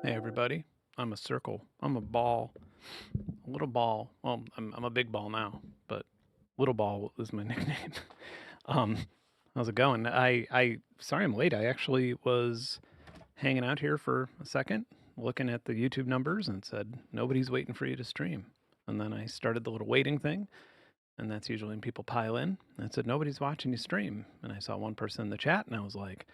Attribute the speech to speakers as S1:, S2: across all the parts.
S1: Hey everybody, I'm a circle. I'm a ball, a little ball. Well, I'm a big ball now, but little ball is my nickname. um, how's it going? I sorry I'm late. I actually was hanging out here for a second, looking at the YouTube numbers, and said nobody's waiting for you to stream. And then I started the little waiting thing, and that's usually when people pile in. And it said nobody's watching you stream, and I saw one person in the chat, and I was like,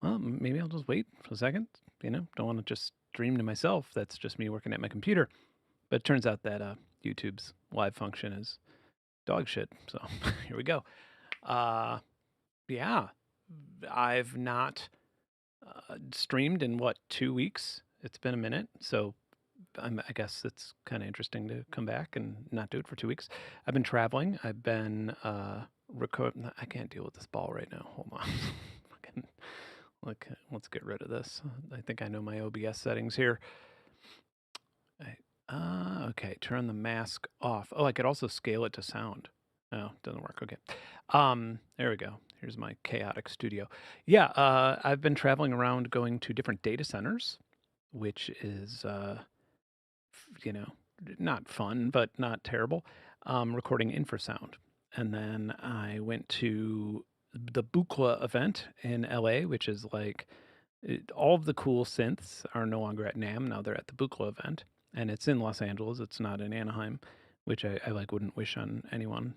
S1: well, maybe I'll just wait for a second. Don't want to just stream to myself. That's just me working at my computer. But it turns out that YouTube's live function is dog shit. So here we go. Uh, yeah, I've not streamed in 2 weeks. It's been a minute. So I guess it's kind of interesting to come back and not do it for 2 weeks. I've been traveling. I've been I can't deal with this ball right now. Hold on. Let's get rid of this. I think I know my OBS settings here. Okay, turn the mask off. Oh, I could also scale it to sound. Oh, doesn't work. Okay. There we go. Here's my chaotic studio. Yeah, I've been traveling around going to different data centers, which is, you know, not fun, but not terrible, recording infrasound. And then I went to the Buchla event in LA, which is like all of the cool synths are no longer at NAMM. Now they're at the Buchla event, and it's in Los Angeles. It's not in Anaheim, which I like wouldn't wish on anyone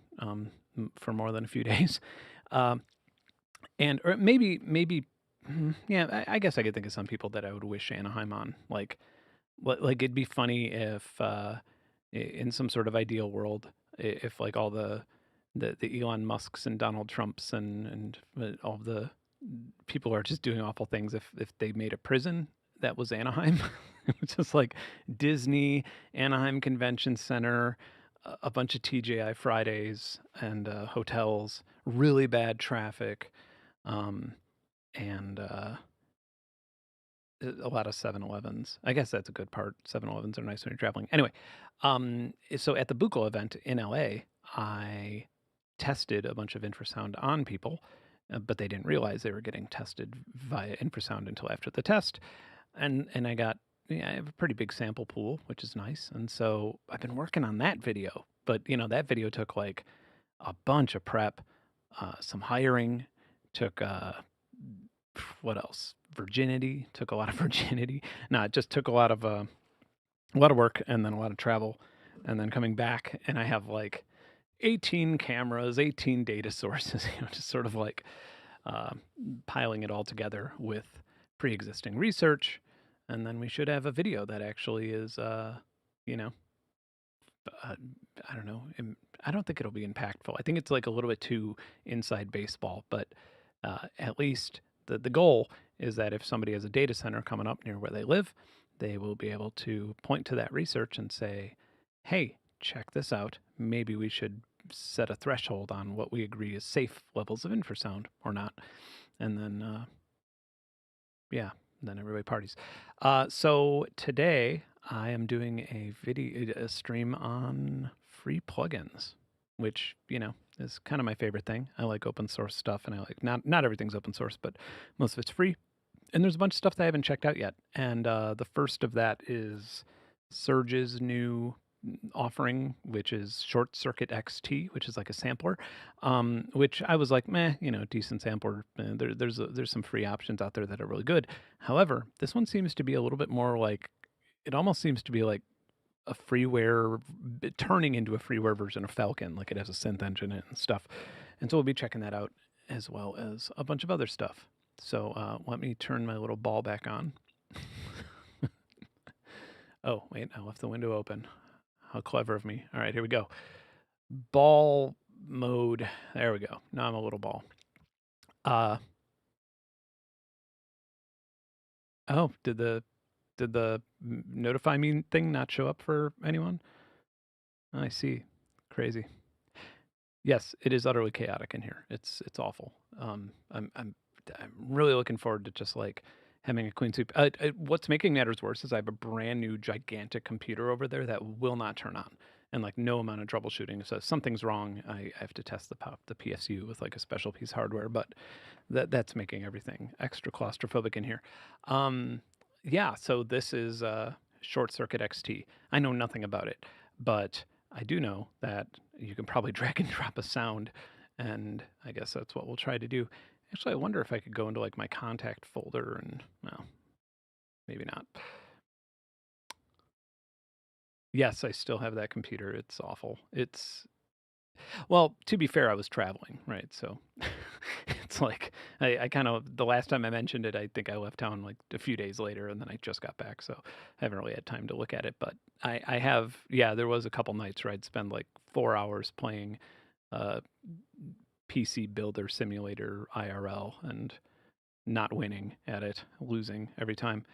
S1: for more than a few days. Um, and or maybe yeah, I guess I could think of some people that I would wish Anaheim on. Like it'd be funny if in some sort of ideal world, if like all the Elon Musks and Donald Trumps and all the people are just doing awful things, if they made a prison that was Anaheim, just like Disney, Anaheim Convention Center, a bunch of TGI Fridays and hotels, really bad traffic, um, and a lot of 7-Elevens. I guess that's a good part. 7-Elevens are nice when you're traveling. Anyway, so at the Buchla event in LA, I tested a bunch of infrasound on people, but they didn't realize they were getting tested via infrasound until after the test. And I got, I have a pretty big sample pool, which is nice. And so I've been working on that video, but that video took like a bunch of prep, some hiring, took what else? Virginity, took a lot of virginity. No, it just took a lot of work and then a lot of travel and then coming back, and I have like 18 cameras, 18 data sources, just sort of like uh, piling it all together with pre-existing research, and then we should have a video that actually is, you know, I don't know. I don't think it'll be impactful. I think it's like a little bit too inside baseball, but at least the goal is that if somebody has a data center coming up near where they live, they will be able to point to that research and say, hey, check this out. Maybe we should set a threshold on what we agree is safe levels of infrasound or not. And then, yeah, then everybody parties. So today I am doing a stream on free plugins, which, is kind of my favorite thing. I like open source stuff, and I like not everything's open source, but most of it's free. And there's a bunch of stuff that I haven't checked out yet. And the first of that is Surge's new offering, which is Short Circuit XT, which is like a sampler, which I was like, meh, decent sampler. There's some free options out there that are really good. However, this one seems to be a little bit more like, it almost seems to be like a freeware, turning into a freeware version of Falcon. Like it has a synth engine and stuff. And so we'll be checking that out as well as a bunch of other stuff. So let me turn my little ball back on. Oh, wait, I left the window open. How clever of me. All right, here we go. Ball mode. There we go. Now I'm a little ball. Oh, did the notify me thing not show up for anyone? I see. Crazy. Yes, it is utterly chaotic in here. It's awful. I'm really looking forward to just like having a clean sweep. What's making matters worse is I have a brand new gigantic computer over there that will not turn on, and like no amount of troubleshooting. So if something's wrong, I have to test the PSU with like a special piece of hardware. But that's making everything extra claustrophobic in here. Yeah, so this is Short Circuit XT. I know nothing about it, but I do know that you can probably drag and drop a sound, and I guess that's what we'll try to do. Actually, I wonder if I could go into like my contact folder and, well, maybe not. Yes, I still have that computer. It's awful. Well, to be fair, I was traveling, right? So it's like I kind of the last time I mentioned it, I think I left town like a few days later, and then I just got back, so I haven't really had time to look at it. But I have, yeah, there was a couple nights where I'd spend like 4 hours playing uh, PC Builder Simulator IRL and not winning at it, losing every time.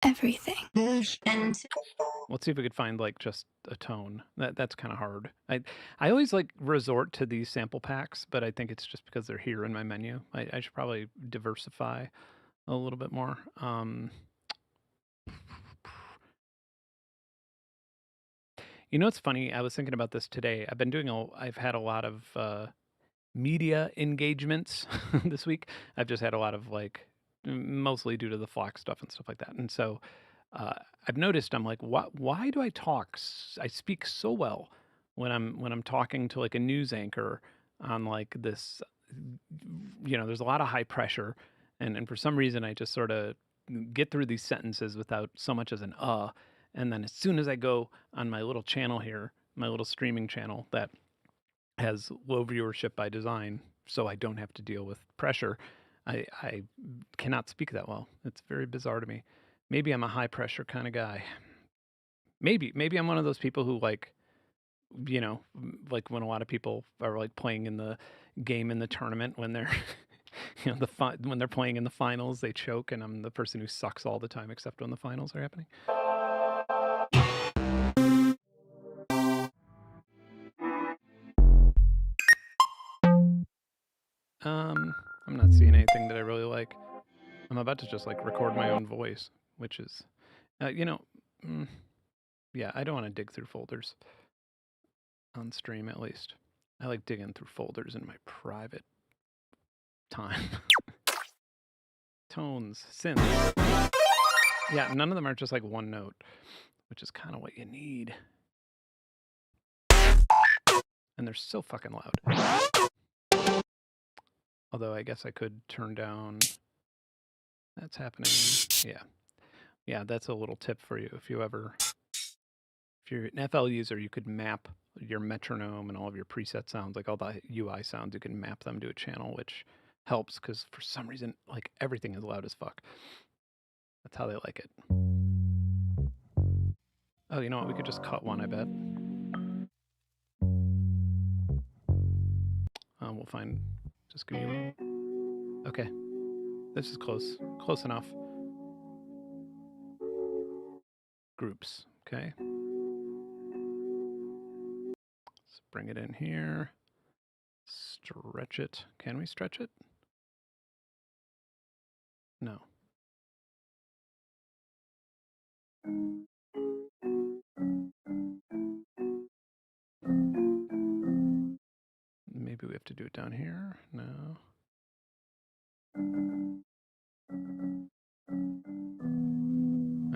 S2: Everything.
S1: Let's see if we could find like just a tone. That's kind of hard. I always like resort to these sample packs, but I think it's just because they're here in my menu. I should probably diversify a little bit more. You know, it's funny. I was thinking about this today. I've had a lot of media engagements this week. I've just had a lot of like, mostly due to the flock stuff and stuff like that. And so uh, I've noticed I'm like, why do I I speak so well when I'm talking to like a news anchor on like this, there's a lot of high pressure, and for some reason I just sort of get through these sentences without so much as an and then as soon as I go on my little channel here, my little streaming channel that has low viewership by design, so I don't have to deal with pressure. I cannot speak that well. It's very bizarre to me. Maybe I'm a high pressure kind of guy. Maybe I'm one of those people who like, like when a lot of people are like playing in the game in the tournament when they're when they're playing in the finals, they choke, and I'm the person who sucks all the time except when the finals are happening. I'm not seeing anything that I really like. I'm about to just like record my own voice, which is, uh, you know, mm, yeah, I don't want to dig through folders on stream at least. I like digging through folders in my private time. Tones, synths. Yeah, none of them are just like one note, which is kind of what you need. And they're so fucking loud. Although I guess I could turn down. That's happening. Yeah. Yeah, that's a little tip for you. If you're an FL user, you could map your metronome and all of your preset sounds, like all the UI sounds, you can map them to a channel, which helps because for some reason, like everything is loud as fuck. That's how they like it. Oh, you know what? We could just cut one, I bet. We'll find. Just give me. Okay, this is close. Close enough. Groups. Okay. Let's bring it in here. Stretch it. Can we stretch it? No. Maybe we have to do it down here. No.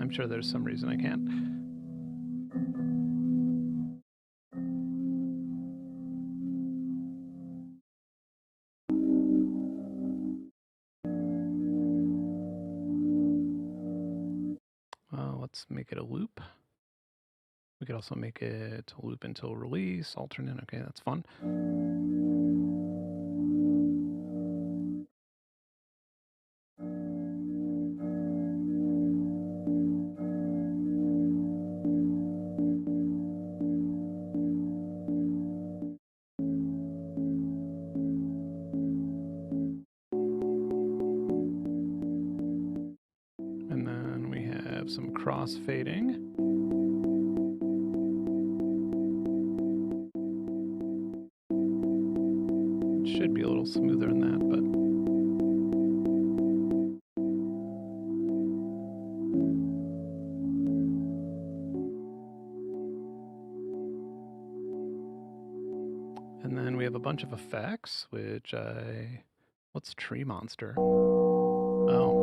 S1: I'm sure there's some reason I can't. Let's make it a loop. We could also make it a loop until release, alternate. Okay, that's fun. And then we have some crossfading. It should be a little smoother than that, but and then we have a bunch of effects, which what's Tree Monster? Oh.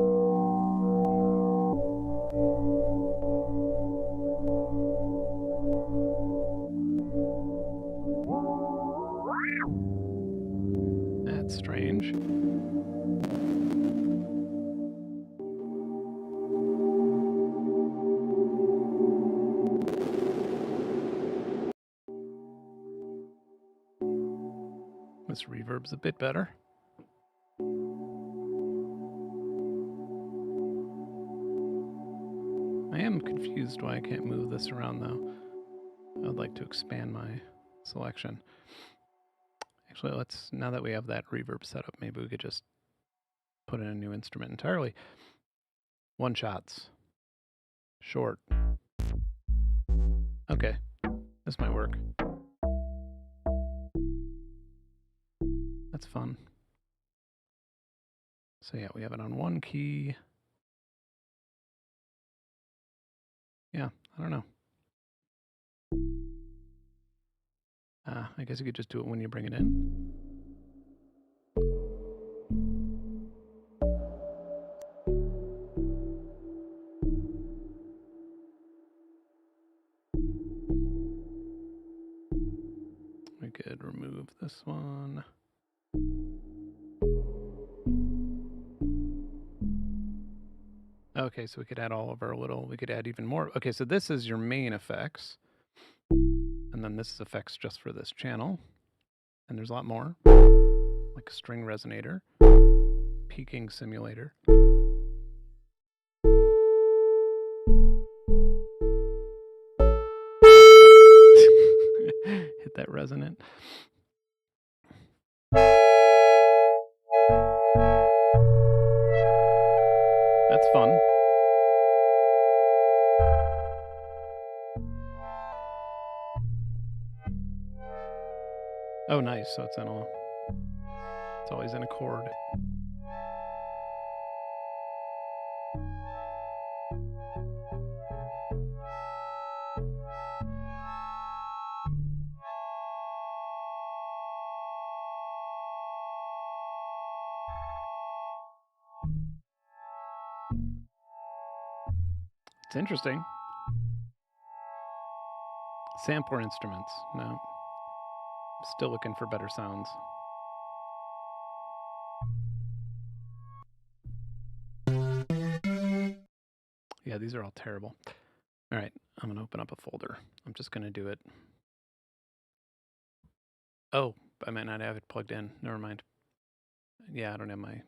S1: That's strange. This reverb's a bit better. I am confused why I can't move this around though. I would like to expand my selection. Actually, let's, now that we have that reverb set up, maybe we could just put in a new instrument entirely. One shots. Short. Okay, this might work. That's fun. So yeah, we have it on one key. Yeah, I don't know. I guess you could just do it when you bring it in. We could remove this one. Okay, so we could add all of our little, we could add even more. Okay, so this is your main effects. And then this is effects just for this channel. And there's a lot more, like a string resonator, peaking simulator. Hit that resonant. That's fun. Oh, nice. So it's in a, it's always in a chord. It's interesting. Sampler instruments. No. Still looking for better sounds. Yeah, these are all terrible. All right, I'm going to open up a folder. I'm just going to do it. Oh, I might not have it plugged in. Never mind. Yeah, I don't have my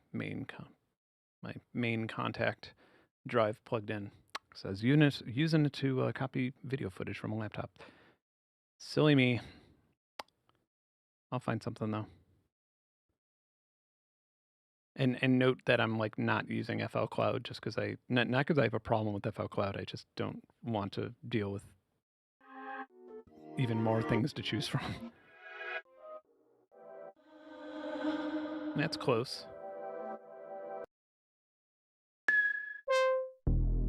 S1: main contact drive plugged in. It says using it to copy video footage from a laptop. Silly me. I'll find something though. And note that I'm like not using FL Cloud just because not because I have a problem with FL Cloud. I just don't want to deal with even more things to choose from. That's close.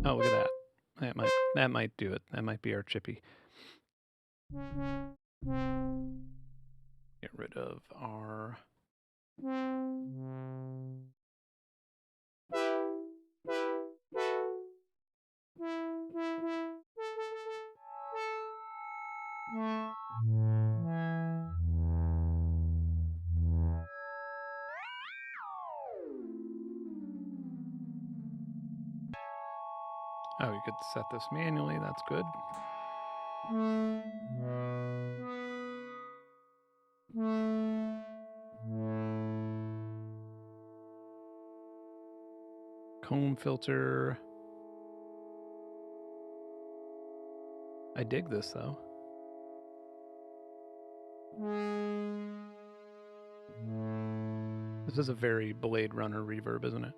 S1: Oh, look at that. That might do it. That might be our chippy. Get rid of our Oh, you could set this manually. That's good. Comb filter. I dig this though. This is a very Blade Runner reverb, isn't it?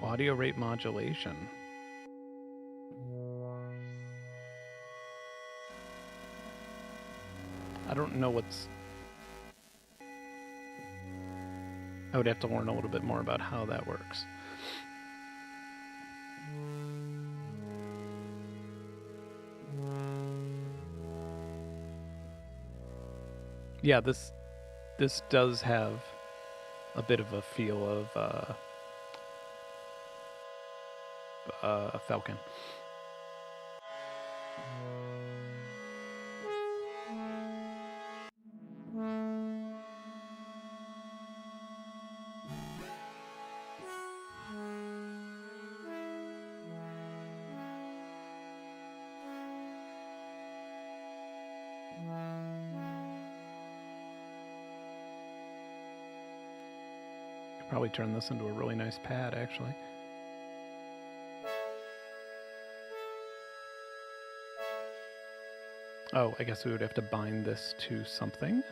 S1: Audio rate modulation. I don't know what's... I would have to learn a little bit more about how that works. Yeah, this does have a bit of a feel of Falcon. Probably turn this into a really nice pad, actually. Oh, I guess we would have to bind this to something.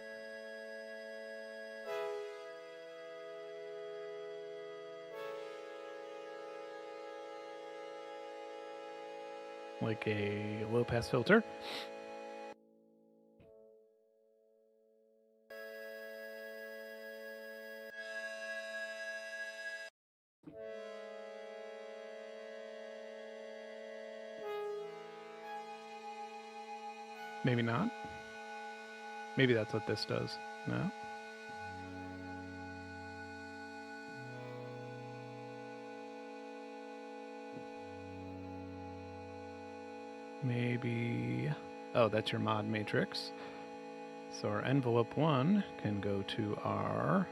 S1: Like a low-pass filter. Maybe not. Maybe that's what this does. No? Maybe... Oh, that's your mod matrix. So our envelope 1 can go to our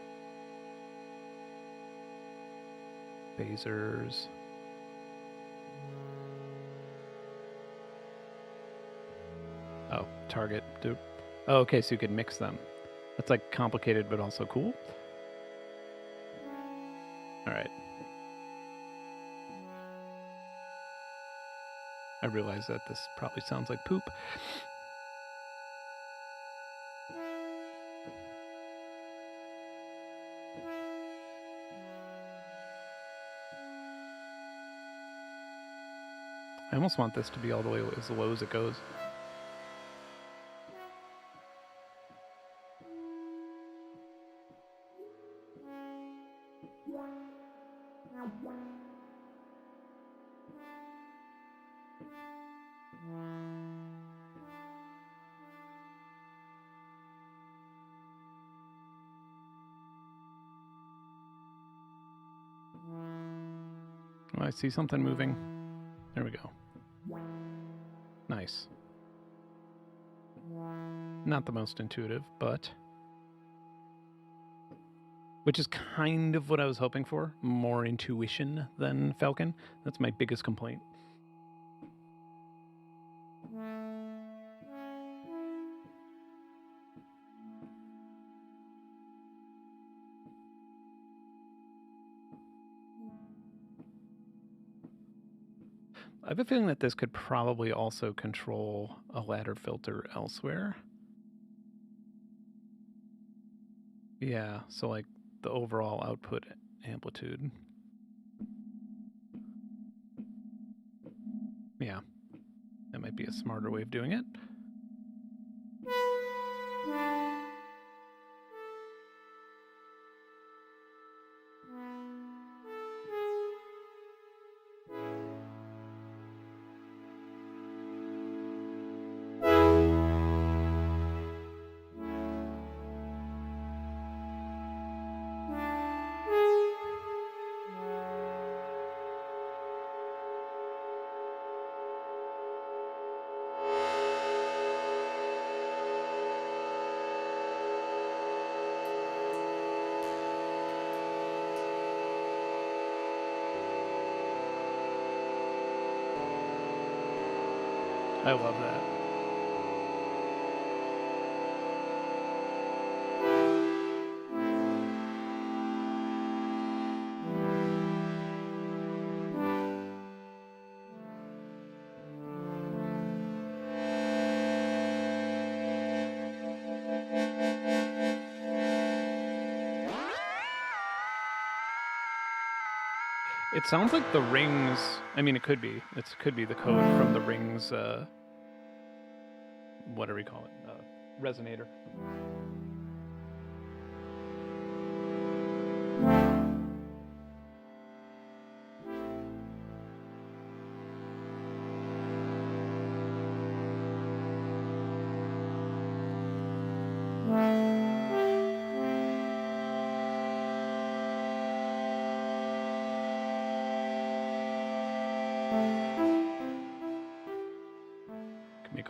S1: phasers. Oh, target. Oh, okay, so you could mix them. That's like complicated, but also cool. All right. I realize that this probably sounds like poop. I almost want this to be all the way as low as it goes. Oh, I see something moving. There we go. Nice. Not the most intuitive, but... Which is kind of what I was hoping for. More intuition than Falcon. That's my biggest complaint. I have a feeling that this could probably also control a ladder filter elsewhere. Yeah, so like the overall output amplitude. Yeah, that might be a smarter way of doing it. I love that. It sounds like the rings. I mean, it could be. It could be the code from the rings. What do we call it? Resonator.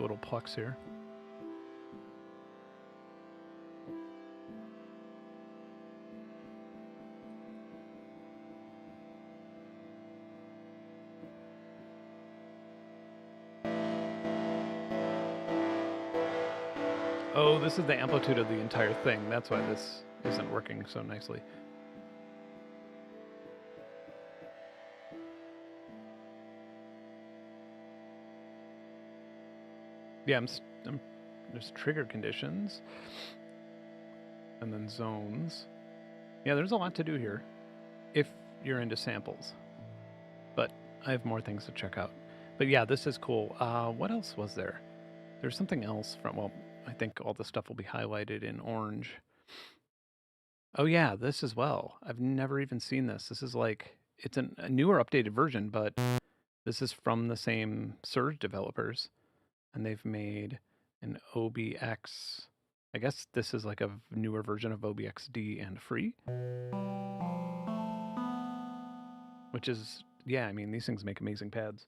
S1: little plucks here. Oh, this is the amplitude of the entire thing. That's why this isn't working so nicely. Yeah, there's trigger conditions. And then zones. Yeah, there's a lot to do here if you're into samples. But I have more things to check out. But yeah, this is cool. What else was there? There's something else from, well, I think all the stuff will be highlighted in orange. Oh yeah, this as well. I've never even seen this. This is like, it's a newer updated version, but this is from the same Surge developers. And they've made an OBX. I guess this is like a newer version of OBXD and free. Which is, yeah, I mean, these things make amazing pads.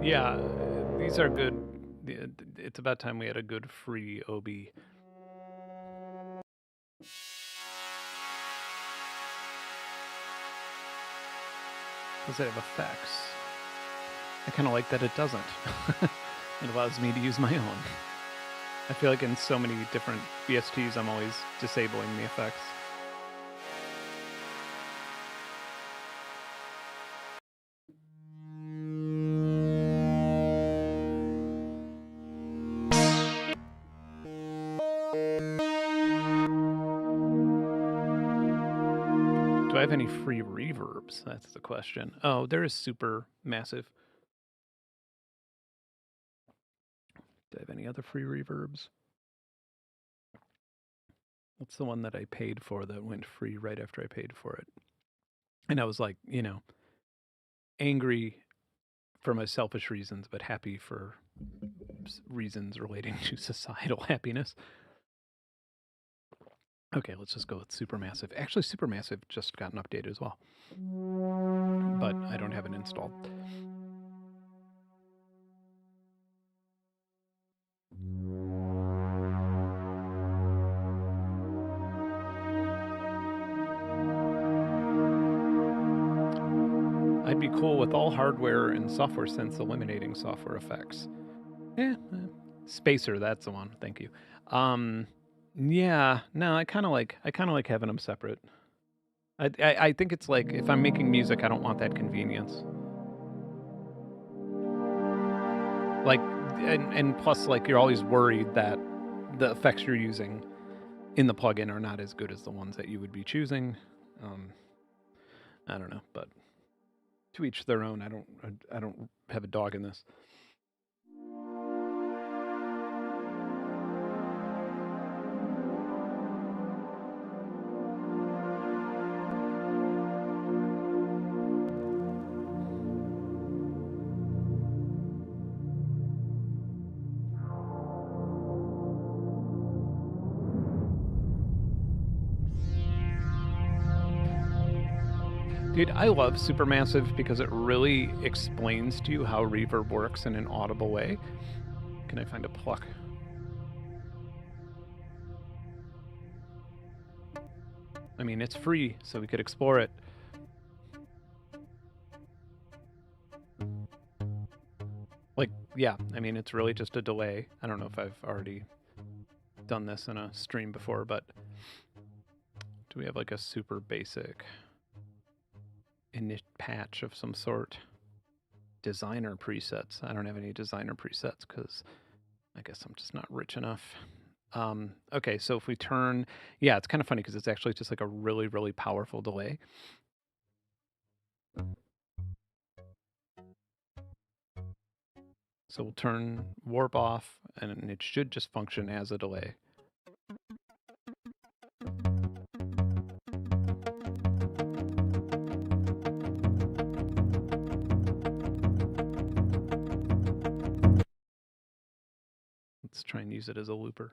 S1: Yeah, these are good. It's about time we had a good free OB. Does it have effects? I kind of like that it doesn't. It allows me to use my own. I feel like in so many different VSTs, I'm always disabling the effects. Do I have any free reverbs? That's the question. Oh, there is Supermassive. Do I have any other free reverbs? What's the one that I paid for that went free right after I paid for it? And I was like, you know, angry for my selfish reasons, but happy for reasons relating to societal happiness. Okay, let's just go with Supermassive. Actually, Supermassive just got an update as well, but I don't have it installed. I'd be cool with all hardware and software synths eliminating software effects. Spacer, that's the one. Thank you. Yeah, no, I kind of like having them separate. I think it's like if I'm making music, I don't want that convenience. Like, and plus, like, you're always worried that the effects you're using in the plugin are not as good as the ones that you would be choosing. I don't know, but to each their own. I don't have a dog in this. Dude, I love Supermassive because it really explains to you how reverb works in an audible way. Can I find a pluck? I mean, it's free, so we could explore it. Like, yeah, I mean, it's really just a delay. I don't know if I've already done this in a stream before, but do we have like a super basic init patch of some sort? Designer presets. I don't have any designer presets because I guess I'm just not rich enough. Okay, so if we turn, yeah, it's kind of funny because it's actually just like a really, really powerful delay. So we'll turn warp off, and it should just function as a delay. Let's try and use it as a looper.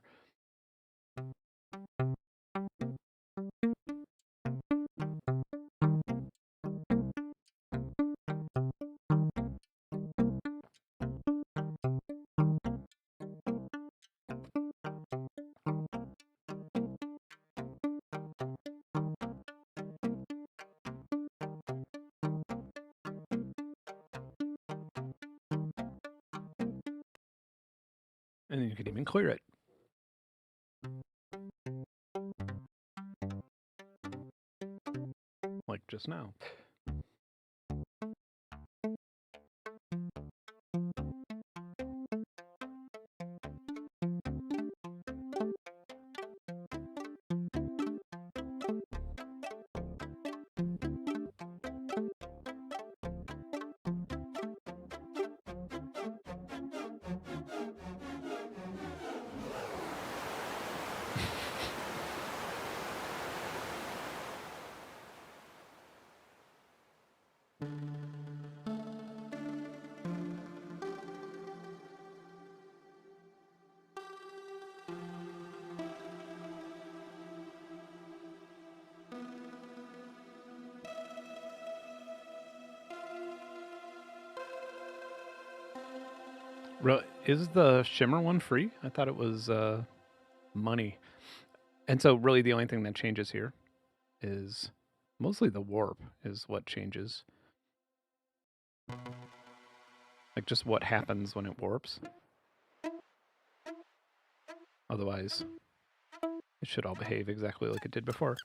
S1: And then you can even clear it. Like just now. Is the shimmer one free? I thought it was money. And so really the only thing that changes here is mostly the warp is what changes. Like just what happens when it warps. Otherwise, it should all behave exactly like it did before.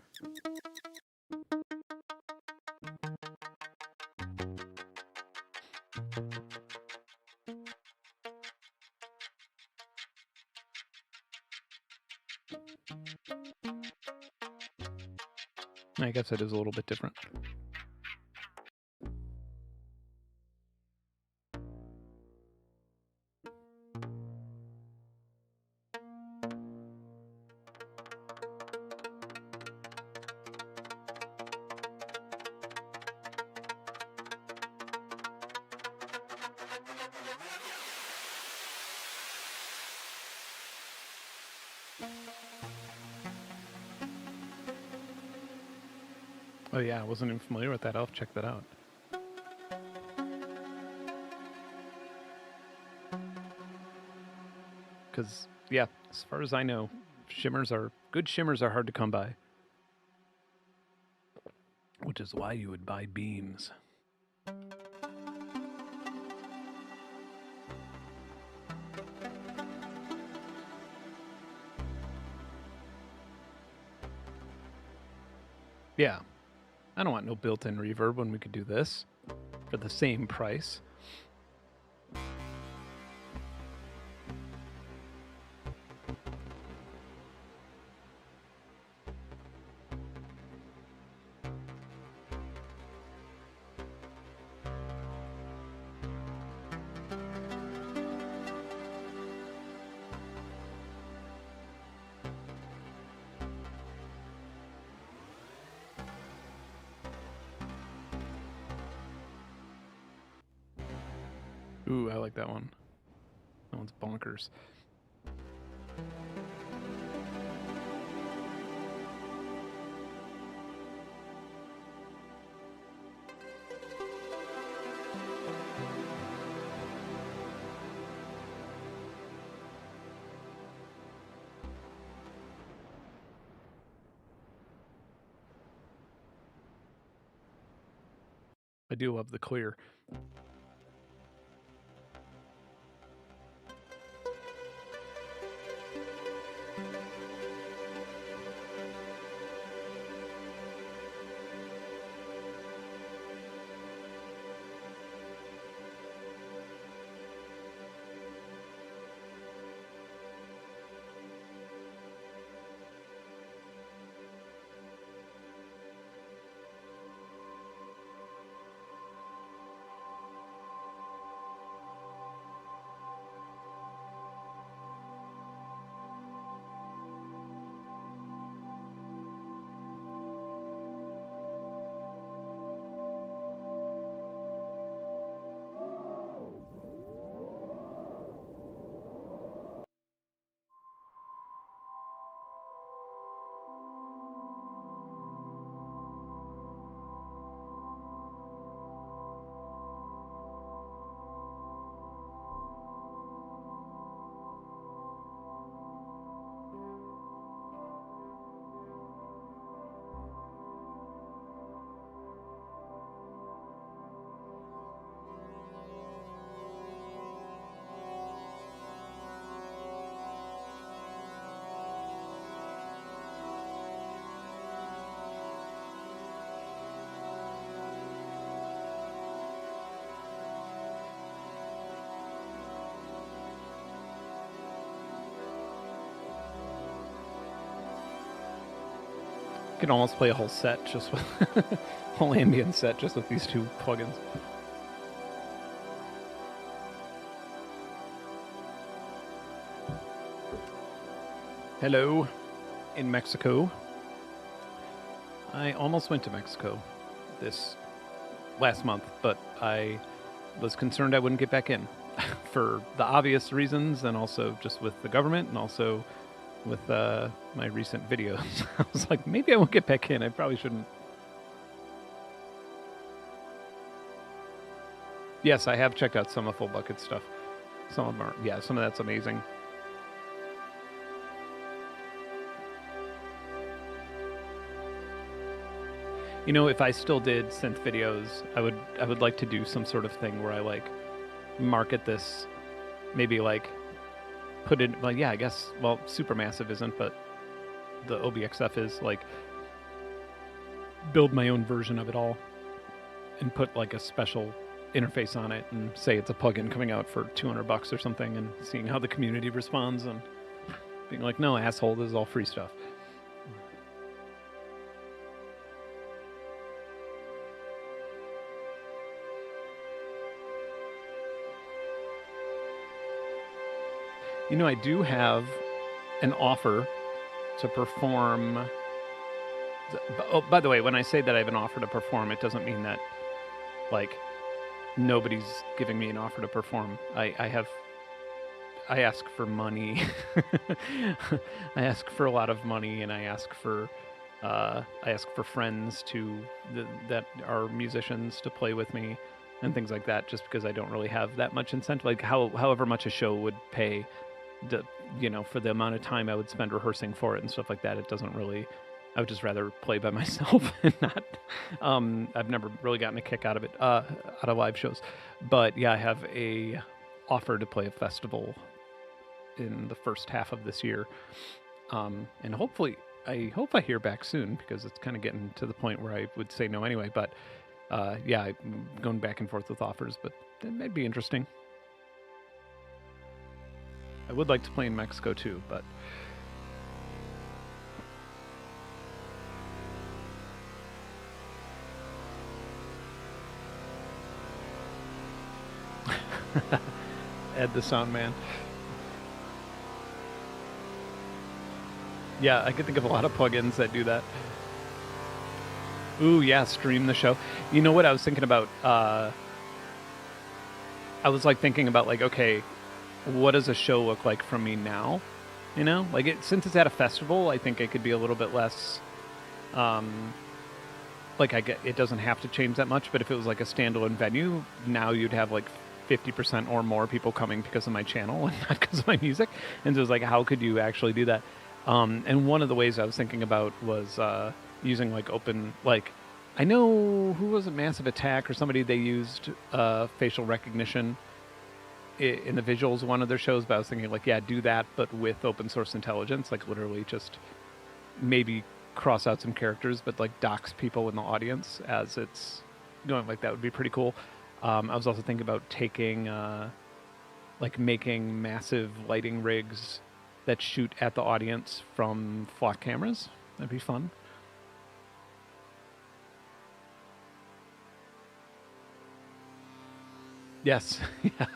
S1: I guess it is a little bit different. Oh yeah, I wasn't even familiar with that. I'll check that out. Because, yeah, as far as I know, good shimmers are hard to come by. Which is why you would buy beams. Yeah, I don't want no built-in reverb when we could do this for the same price. Ooh, I like that one. That one's bonkers. I do love the clear. Could almost play a whole set just with whole ambient set just with these two plugins. Hello, in Mexico. I almost went to Mexico this last month, but I was concerned I wouldn't get back in for the obvious reasons, and also just with the government, and also with my recent videos. I was like, maybe I won't get back in. I probably shouldn't. Yes, I have checked out some of Full Bucket stuff. Some of them are, yeah, some of that's amazing. You know, if I still did synth videos, I would like to do some sort of thing where I like market this, maybe like put it, well, yeah, I guess, well, Supermassive isn't, but the OBXF is, like, build my own version of it all and put like a special interface on it and say it's a plugin coming out for $200 or something, and seeing how the community responds and being like, no, asshole, this is all free stuff. You know, I do have an offer to perform. Oh, by the way, when I say that I have an offer to perform, it doesn't mean that, like, nobody's giving me an offer to perform. I ask for money. I ask for a lot of money, and I ask for friends that are musicians to play with me and things like that, just because I don't really have that much incentive. Like, however much a show would pay, for the amount of time I would spend rehearsing for it and stuff like that, it doesn't really. I would just rather play by myself and not. I've never really gotten a kick out of it, out of live shows. But yeah, I have a offer to play a festival in the first half of this year, and hopefully, I hope I hear back soon, because it's kind of getting to the point where I would say no anyway. But yeah, I'm going back and forth with offers, but it might be interesting. I would like to play in Mexico too, but Ed the sound man. Yeah, I can think of a lot of plugins that do that. Ooh, yeah, stream the show. You know what I was thinking about? I was like thinking about, like, okay, what does a show look like from me now? You know, like, since it's at a festival, I think it could be a little bit less. Like, it doesn't have to change that much. But if it was like a standalone venue, now you'd have like 50% or more people coming because of my channel and not because of my music. And so it was like, how could you actually do that? And one of the ways I was thinking about was using like open, like, I know, who was it, Massive Attack or somebody, they used facial recognition in the visuals of one of their shows, but I was thinking, like, yeah, do that, but with open source intelligence, like literally just maybe cross out some characters, but like dox people in the audience as it's going. Like, that would be pretty cool. I was also thinking about taking, like, making massive lighting rigs that shoot at the audience from flock cameras. That'd be fun. Yes. Yeah.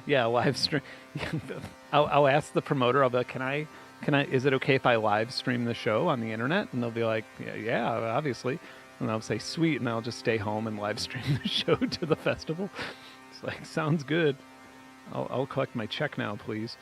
S1: Yeah, live stream. I'll ask the promoter. I'll be like, can I? Is it okay if I live stream the show on the internet? And they'll be like, yeah, obviously. And I'll say, sweet, and I'll just stay home and live stream the show to the festival. It's like, sounds good. I'll collect my check now, please.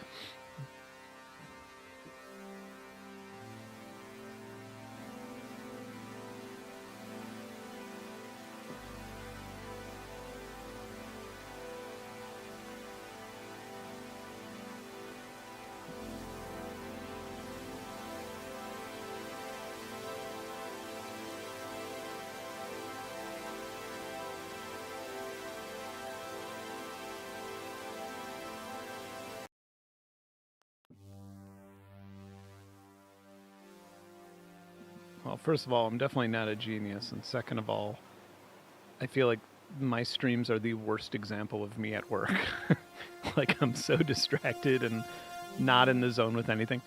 S1: Well, first of all, I'm definitely not a genius, and second of all, I feel like my streams are the worst example of me at work. Like, I'm so distracted and not in the zone with anything.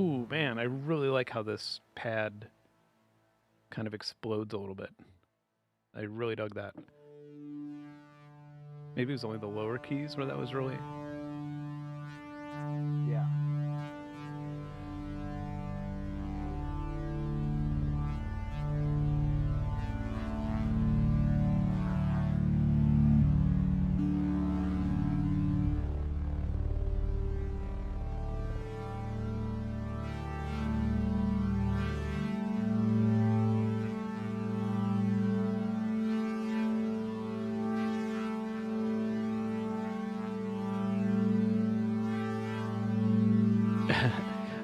S1: Ooh, man, I really like how this pad kind of explodes a little bit. I really dug that. Maybe it was only the lower keys where that was really... Yeah.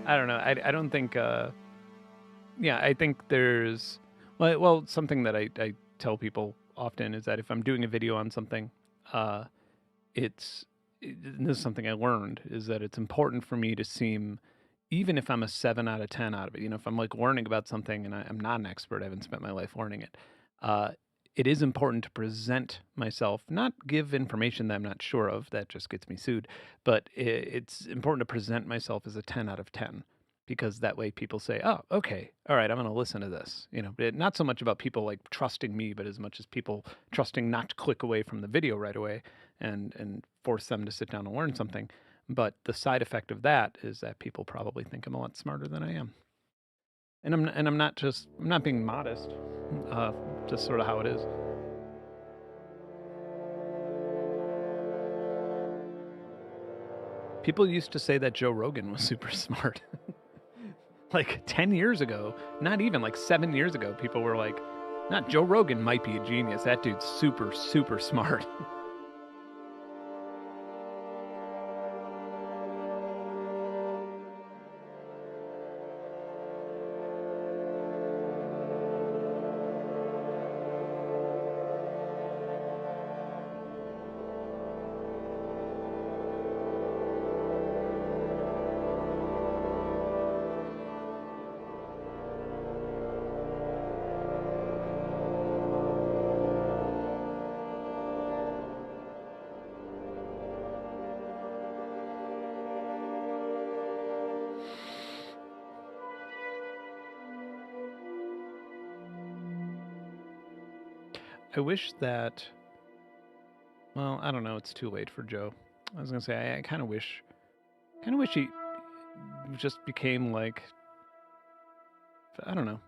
S1: I don't know. I don't think... yeah, I think there's... Well, something that I tell people often is that if I'm doing a video on something, this is something I learned, is that it's important for me to seem, even if I'm a 7 out of 10 out of it, if I'm like learning about something and I'm not an expert, I haven't spent my life learning it, it is important to present myself, not give information that I'm not sure of, that just gets me sued, but it's important to present myself as a 10 out of 10. Because that way people say, oh, okay, all right, I'm going to listen to this. Not so much about people like trusting me, but as much as people trusting not to click away from the video right away and force them to sit down and learn something. But the side effect of that is that people probably think I'm a lot smarter than I am. And I'm not being modest, just sort of how it is. People used to say that Joe Rogan was super smart. Like 10 years ago, not even like 7 years ago, people were like, not Joe Rogan might be a genius. That dude's super, super smart. I wish that, well, I don't know, it's too late for Joe. I was gonna say, I kind of wish he just became like, I don't know,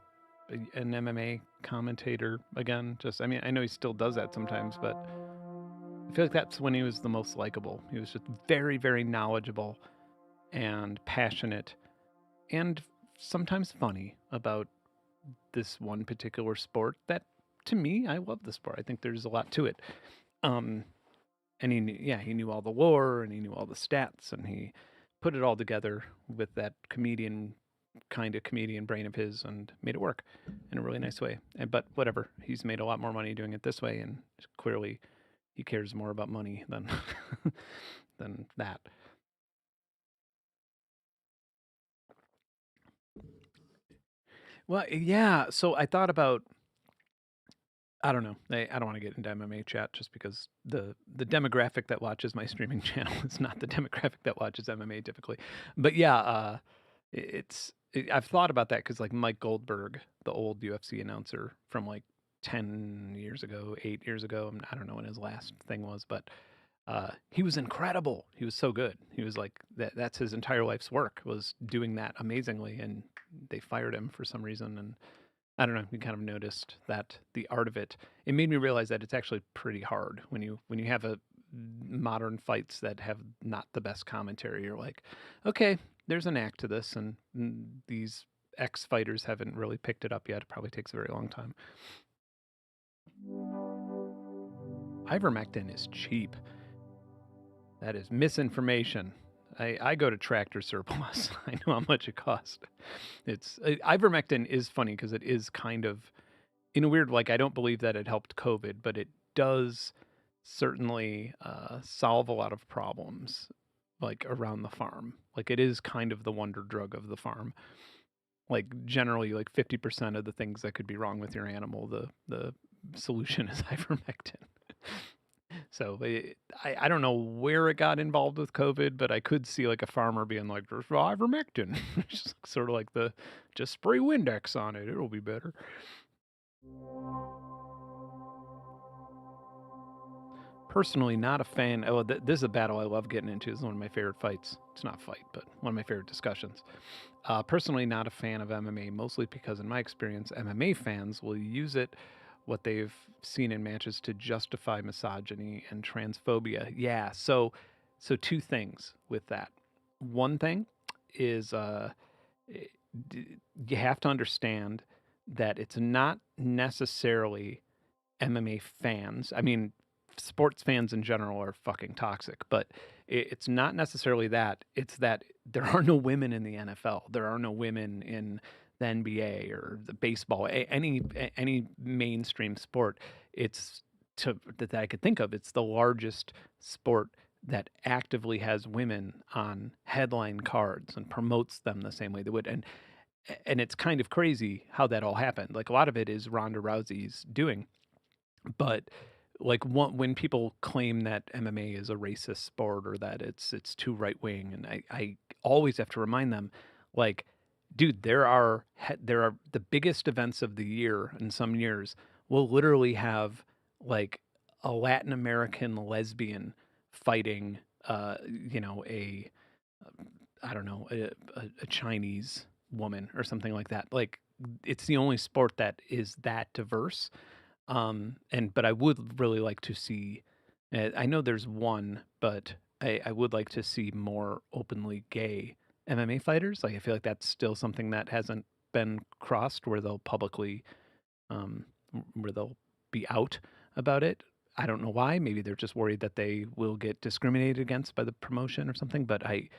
S1: an MMA commentator again. I mean, I know he still does that sometimes, but I feel like that's when he was the most likable. He was just very, very knowledgeable and passionate and sometimes funny about this one particular sport that, to me, I love the sport. I think there's a lot to it. And he knew all the lore and he knew all the stats and he put it all together with that comedian brain of his and made it work in a really nice way. But whatever, he's made a lot more money doing it this way, and clearly he cares more about money than than that. Well, yeah. So I thought about, I don't know. I don't want to get into MMA chat just because the demographic that watches my streaming channel is not the demographic that watches MMA typically. But yeah, I've thought about that because like Mike Goldberg, the old UFC announcer from like 10 years ago, 8 years ago, I don't know when his last thing was, but he was incredible. He was so good. He was like that's his entire life's work, was doing that amazingly, and they fired him for some reason. And I don't know, we kind of noticed that the art of it. It made me realize that it's actually pretty hard when you have a modern fights that have not the best commentary. You're like, okay, there's an act to this, and these ex fighters haven't really picked it up yet. It probably takes a very long time. Ivermectin is cheap. That is misinformation. I go to Tractor Surplus. I know how much it costs. Ivermectin is funny because it is kind of, in a weird, like, I don't believe that it helped COVID, but it does certainly solve a lot of problems, like around the farm. Like, it is kind of the wonder drug of the farm. Like, generally, like 50% of the things that could be wrong with your animal, the solution is ivermectin. So I don't know where it got involved with COVID, but I could see like a farmer being like, "There's ivermectin," just sort of like just spray Windex on it, it'll be better. Personally, not a fan. Oh, this is a battle I love getting into. This is one of my favorite fights. It's not a fight, but one of my favorite discussions. Personally, not a fan of MMA, mostly because in my experience, MMA fans will use it, what they've seen in matches, to justify misogyny and transphobia. Yeah, so two things with that. One thing is eh, you have to understand that it's not necessarily MMA fans. I mean, sports fans in general are fucking toxic, but it's not necessarily that. It's that there are no women in the NFL. There are no women in the NBA or the baseball, any mainstream sport. It's that I could think of. It's the largest sport that actively has women on headline cards and promotes them the same way they would. And it's kind of crazy how that all happened. Like a lot of it is Ronda Rousey's doing, but like when people claim that MMA is a racist sport or that it's too right wing, and I always have to remind them, like, dude, there are the biggest events of the year in some years will literally have like a Latin American lesbian fighting, a I don't know, a Chinese woman or something like that. Like, it's the only sport that is that diverse. But I would really like to see. I know there's one, but I would like to see more openly gay MMA fighters. Like I feel like that's still something that hasn't been crossed, where they'll publicly, um, where they'll be out about it. I don't know why. Maybe they're just worried that they will get discriminated against by the promotion or something. But I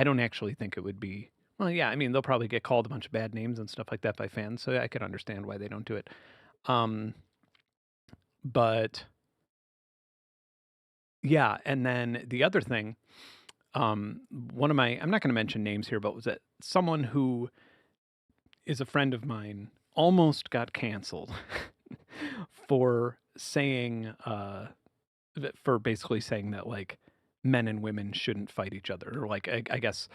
S1: don't actually think it would be. Well, yeah, I mean they'll probably get called a bunch of bad names and stuff like that by fans, so I could understand why they don't do it. Um, but yeah, and then the other thing, one of my, I'm not going to mention names here, but was that someone who is a friend of mine almost got canceled for saying, for basically saying that like men and women shouldn't fight each other, or like I guess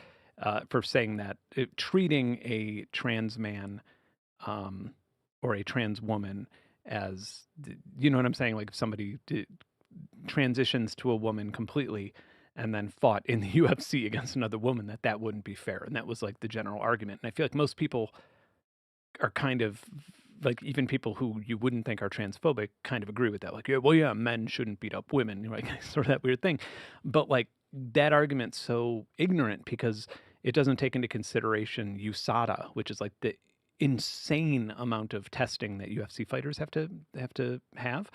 S1: for saying that treating a trans man, um, or a trans woman as, you know what I'm saying? Like if somebody transitions to a woman completely and then fought in the UFC against another woman, that wouldn't be fair. And that was like the general argument. And I feel like most people are kind of like, even people who you wouldn't think are transphobic kind of agree with that. Like, yeah, well, yeah, men shouldn't beat up women, like sort of that weird thing. But like that argument's so ignorant because it doesn't take into consideration USADA, which is like the insane amount of testing that UFC fighters have.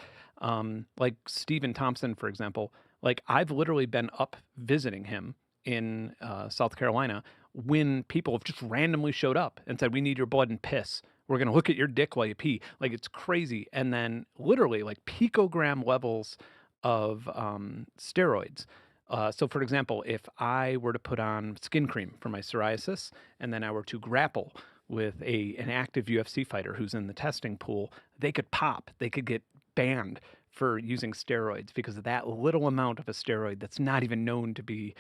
S1: Like Stephen Thompson, for example, like I've literally been up visiting him in South Carolina when people have just randomly showed up and said, "We need your blood and piss. We're going to look at your dick while you pee." Like it's crazy. And then literally like picogram levels of steroids. So, for example, if I were to put on skin cream for my psoriasis and then I were to grapple with an active UFC fighter who's in the testing pool, they could pop. They could get banned for using steroids because of that little amount of a steroid that's not even known to be,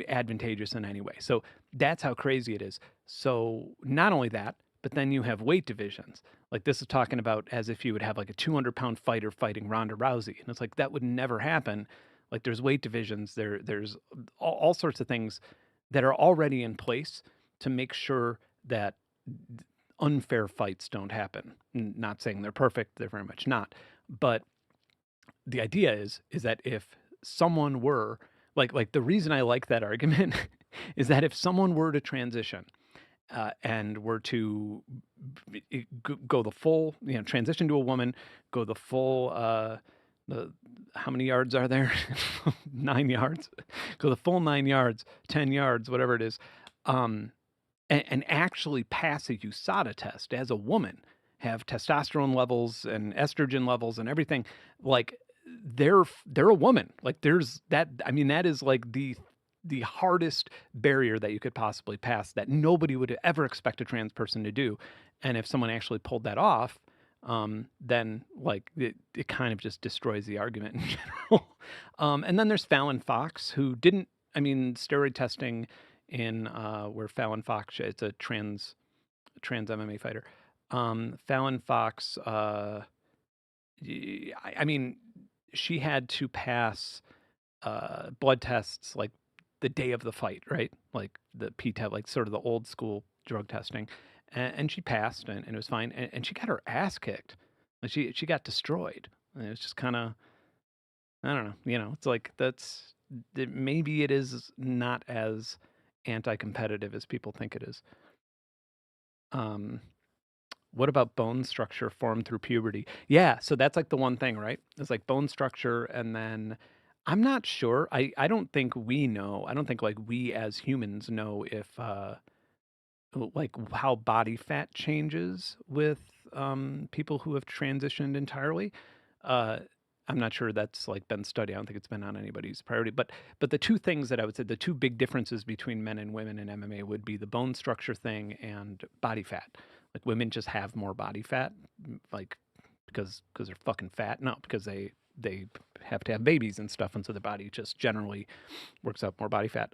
S1: advantageous in any way. So that's how crazy it is. So not only that, but then you have weight divisions. Like this is talking about as if you would have like a 200-pound fighter fighting Ronda Rousey. And it's like that would never happen. Like there's weight divisions, there's all sorts of things that are already in place to make sure that unfair fights don't happen. Not saying they're perfect, they're very much not. But the idea is that if someone were like the reason I like that argument is that if someone were to transition and were to go the full, transition to a woman, go the full, the how many yards are there? 9 yards. Go the full 9 yards, 10 yards, whatever it is, and actually pass a USADA test as a woman, have testosterone levels and estrogen levels and everything, like they're a woman. Like there's that. I mean, that is like the hardest barrier that you could possibly pass that nobody would ever expect a trans person to do. And if someone actually pulled that off, then like it kind of just destroys the argument in general. And then there's Fallon Fox, who didn't, I mean, steroid testing in where Fallon Fox, it's a trans MMA fighter. Fallon Fox, I mean, she had to pass blood tests like the day of the fight, right? Like the P-TEP, like sort of the old school drug testing, and she passed, and it was fine. And she got her ass kicked, like she got destroyed. And it was just kind of, I don't know, it's like maybe it is not as anti-competitive as people think it is. What about bone structure formed through puberty? Yeah, so that's like the one thing, right? It's like bone structure, and then I'm not sure. I don't think we know. I don't think like we as humans know if like how body fat changes with people who have transitioned entirely. Uh, I'm not sure that's like been studied. I don't think it's been on anybody's priority. But the two things that I would say, the two big differences between men and women in MMA would be the bone structure thing and body fat. Like women just have more body fat, like because they're fucking fat. No, because they have to have babies and stuff, and so the body just generally works out more body fat.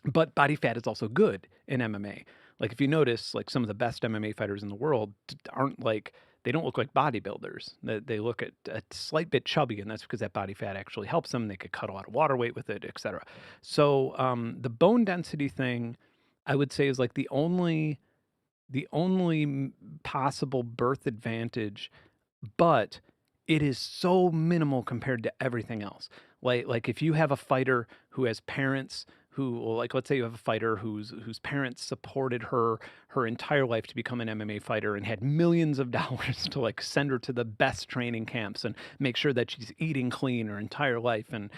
S1: But body fat is also good in MMA. Like if you notice, like some of the best MMA fighters in the world aren't like, they don't look like bodybuilders. They look at a slight bit chubby, and that's because that body fat actually helps them. They could cut a lot of water weight with it, etc. So the bone density thing, I would say, is like the only possible birth advantage, but it is so minimal compared to everything else. Like if you have a fighter who has parents who, well, like let's say you have a fighter whose parents supported her entire life to become an MMA fighter and had millions of dollars to like send her to the best training camps and make sure that she's eating clean her entire life, and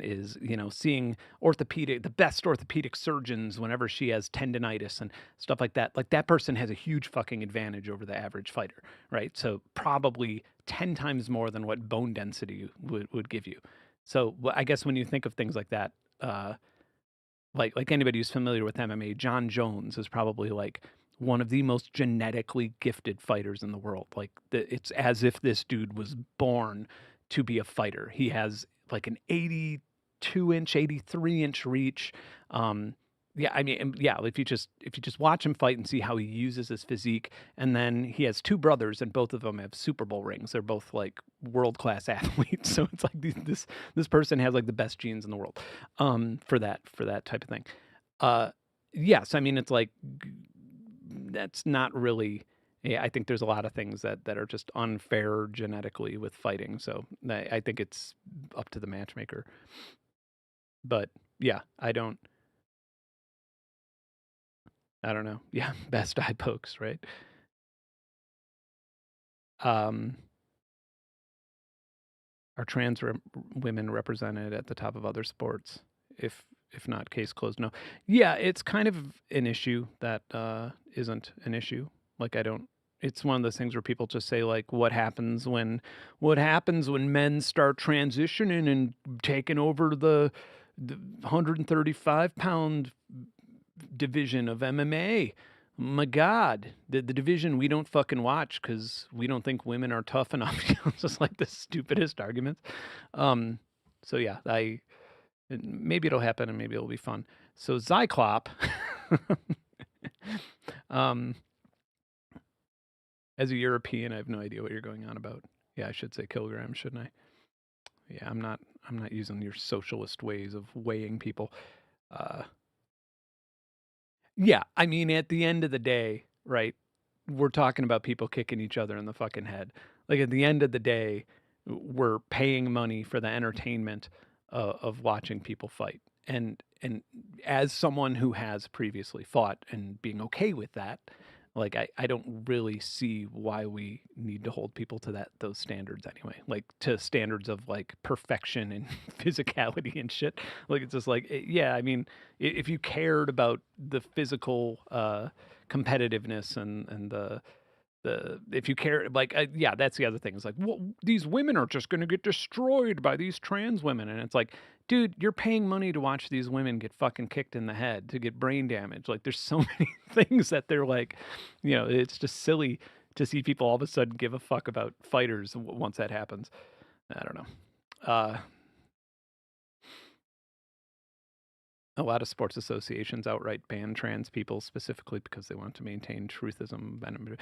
S1: is, seeing the best orthopedic surgeons whenever she has tendonitis and stuff like that. Like that person has a huge fucking advantage over the average fighter, right? So probably 10 times more than what bone density would give you. So I guess when you think of things like that, like anybody who's familiar with MMA, John Jones is probably like one of the most genetically gifted fighters in the world. Like it's as if this dude was born to be a fighter. He has like an 82-inch, 83-inch reach. Yeah, I mean, yeah. If you just watch him fight and see how he uses his physique, and then he has two brothers, and both of them have Super Bowl rings. They're both like world-class athletes. So it's like this person has like the best genes in the world, for that type of thing. Yes, I mean it's like that's not really. Yeah, I think there's a lot of things that are just unfair genetically with fighting. So I think it's up to the matchmaker. But yeah, I don't know. Yeah, best eye pokes, right? Um, are trans women represented at the top of other sports? If not, case closed. No. Yeah, it's kind of an issue that isn't an issue. Like I don't. It's one of those things where people just say like, what happens when men start transitioning and taking over the 135-pound division of MMA. My God, the division we don't fucking watch because we don't think women are tough enough. It's just like the stupidest arguments. Um, so yeah, maybe it'll happen and maybe it'll be fun. So Cyclop, um, as a European, I have no idea what you're going on about. Yeah, I should say kilograms, shouldn't I? Yeah, I'm not using your socialist ways of weighing people. Uh, Yeah, I mean, at the end of the day, right? We're talking about people kicking each other in the fucking head. Like at the end of the day, we're paying money for the entertainment of watching people fight. And as someone who has previously fought and being okay with that, like I don't really see why we need to hold people to those standards anyway. Like to standards of like perfection and physicality and shit. Like it's just like yeah, I mean, if you cared about the physical competitiveness and the if you care like yeah, that's the other thing. It's like, well, these women are just going to get destroyed by these trans women, and it's like, dude, you're paying money to watch these women get fucking kicked in the head, to get brain damage. Like there's so many things that they're like, it's just silly to see people all of a sudden give a fuck about fighters once that happens. I don't know. A lot of sports associations outright ban trans people specifically because they want to maintain truthism.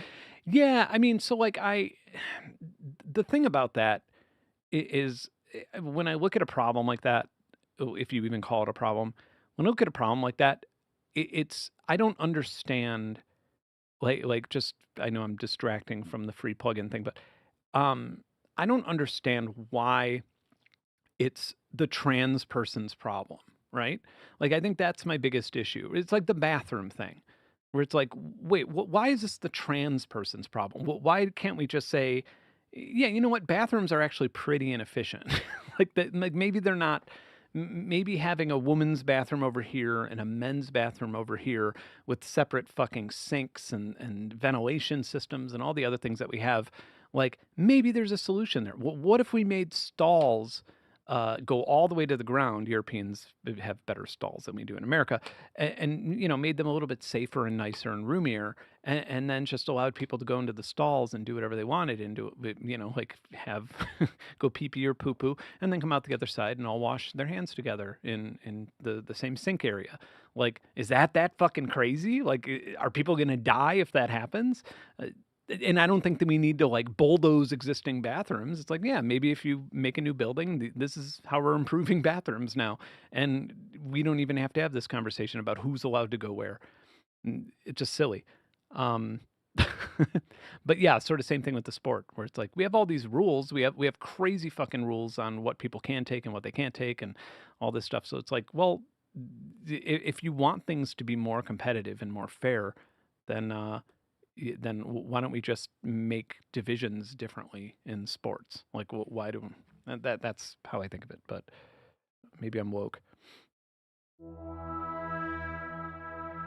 S1: Yeah, I mean, so like the thing about that is when I look at a problem like that, if you even call it a problem, when I look at a problem like that, it's I don't understand like just I know I'm distracting from the free plugin thing, but I don't understand why it's the trans person's problem, right? Like, I think that's my biggest issue. It's like the bathroom thing, where it's like, wait, why is this the trans person's problem? Why can't we just say, yeah, you know what? Bathrooms are actually pretty inefficient. like maybe they're not. Maybe having a woman's bathroom over here and a men's bathroom over here with separate fucking sinks and ventilation systems and all the other things that we have, like maybe there's a solution there. What if we made stalls go all the way to the ground? Europeans have better stalls than we do in America, and you know, made them a little bit safer and nicer and roomier, and then just allowed people to go into the stalls and do whatever they wanted and do it, you know, like have go pee pee or poo poo, and then come out the other side and all wash their hands together in the same sink area. Like, is that fucking crazy? Like, are people gonna die if that happens? And I don't think that we need to like bulldoze existing bathrooms. It's like, yeah, maybe if you make a new building, this is how we're improving bathrooms now. And we don't even have to have this conversation about who's allowed to go where. It's just silly. Um, but yeah, sort of same thing with the sport where it's like we have all these rules. We have crazy fucking rules on what people can take and what they can't take and all this stuff. So it's like, well, if you want things to be more competitive and more fair, then then why don't we just make divisions differently in sports? Like, why do that's how I think of it, but maybe I'm woke.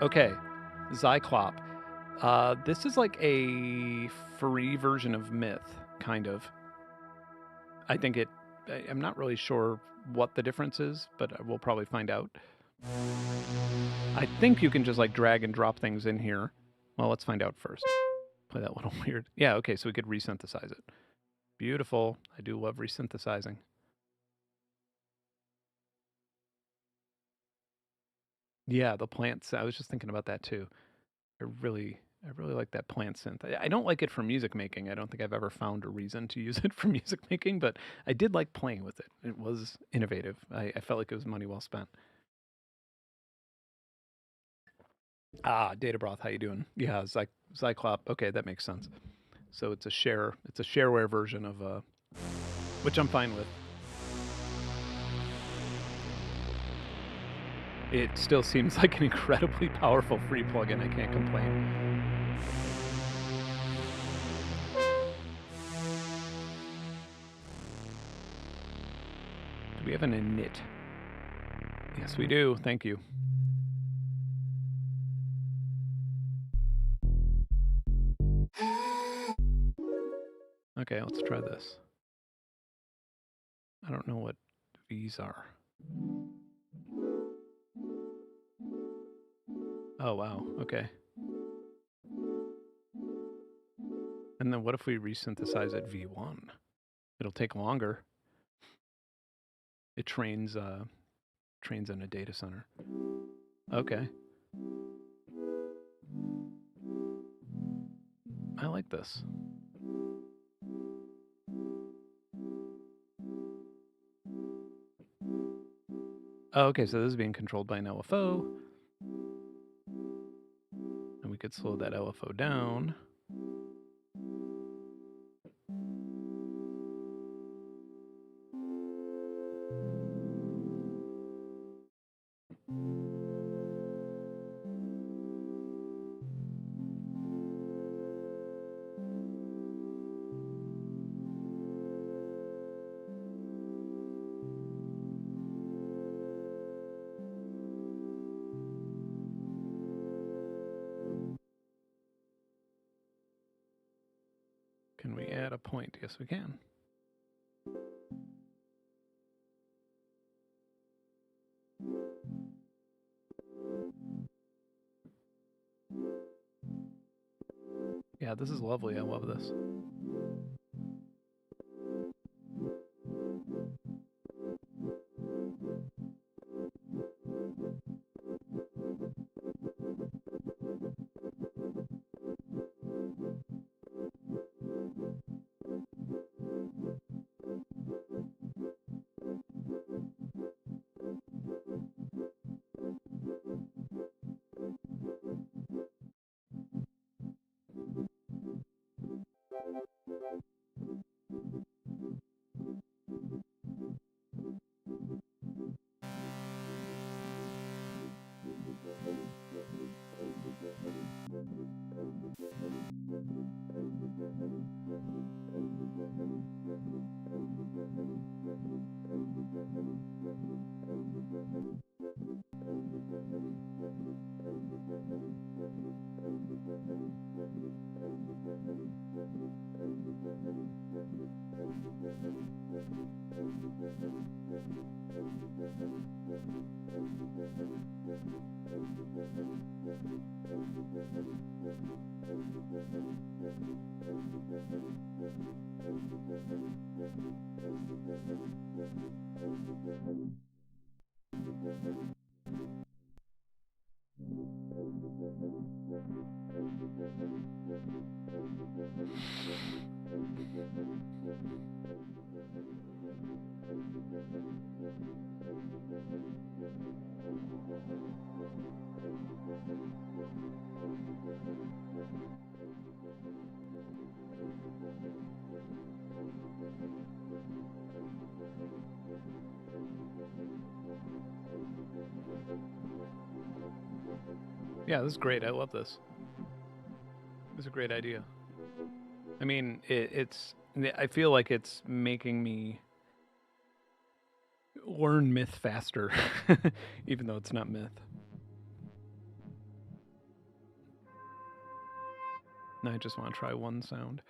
S1: Okay, Cyclop. This is like a free version of Myth, kind of. I think I'm not really sure what the difference is, but we'll probably find out. I think you can just like drag and drop things in here. Well, let's find out first. Play that little weird. Yeah, okay, so we could resynthesize it. Beautiful. I do love resynthesizing. Yeah, the plants. I was just thinking about that too. I really like that plant synth. I don't like it for music making. I don't think I've ever found a reason to use it for music making, but I did like playing with it. It was innovative. I felt like it was money well spent. Ah, Data Broth, how you doing? Yeah, Cyclop. Okay, that makes sense. So it's a shareware version of which I'm fine with. It still seems like an incredibly powerful free plugin. I can't complain. Do we have an init? Yes, we do. Thank you. Okay, let's try this. I don't know what these are. Oh, wow. Okay. And then what if we resynthesize at V1? It'll take longer. It trains in a data center. Okay. I like this. Oh, okay, so this is being controlled by an LFO. And we could slow that LFO down. Can we add a point? Yes, we can. Yeah, Yeah, this is lovely. I love this. Yeah, this is great. I love this. It's a great idea. I mean, I feel like it's making me learn myth faster, even though it's not myth. Now I just want to try one sound.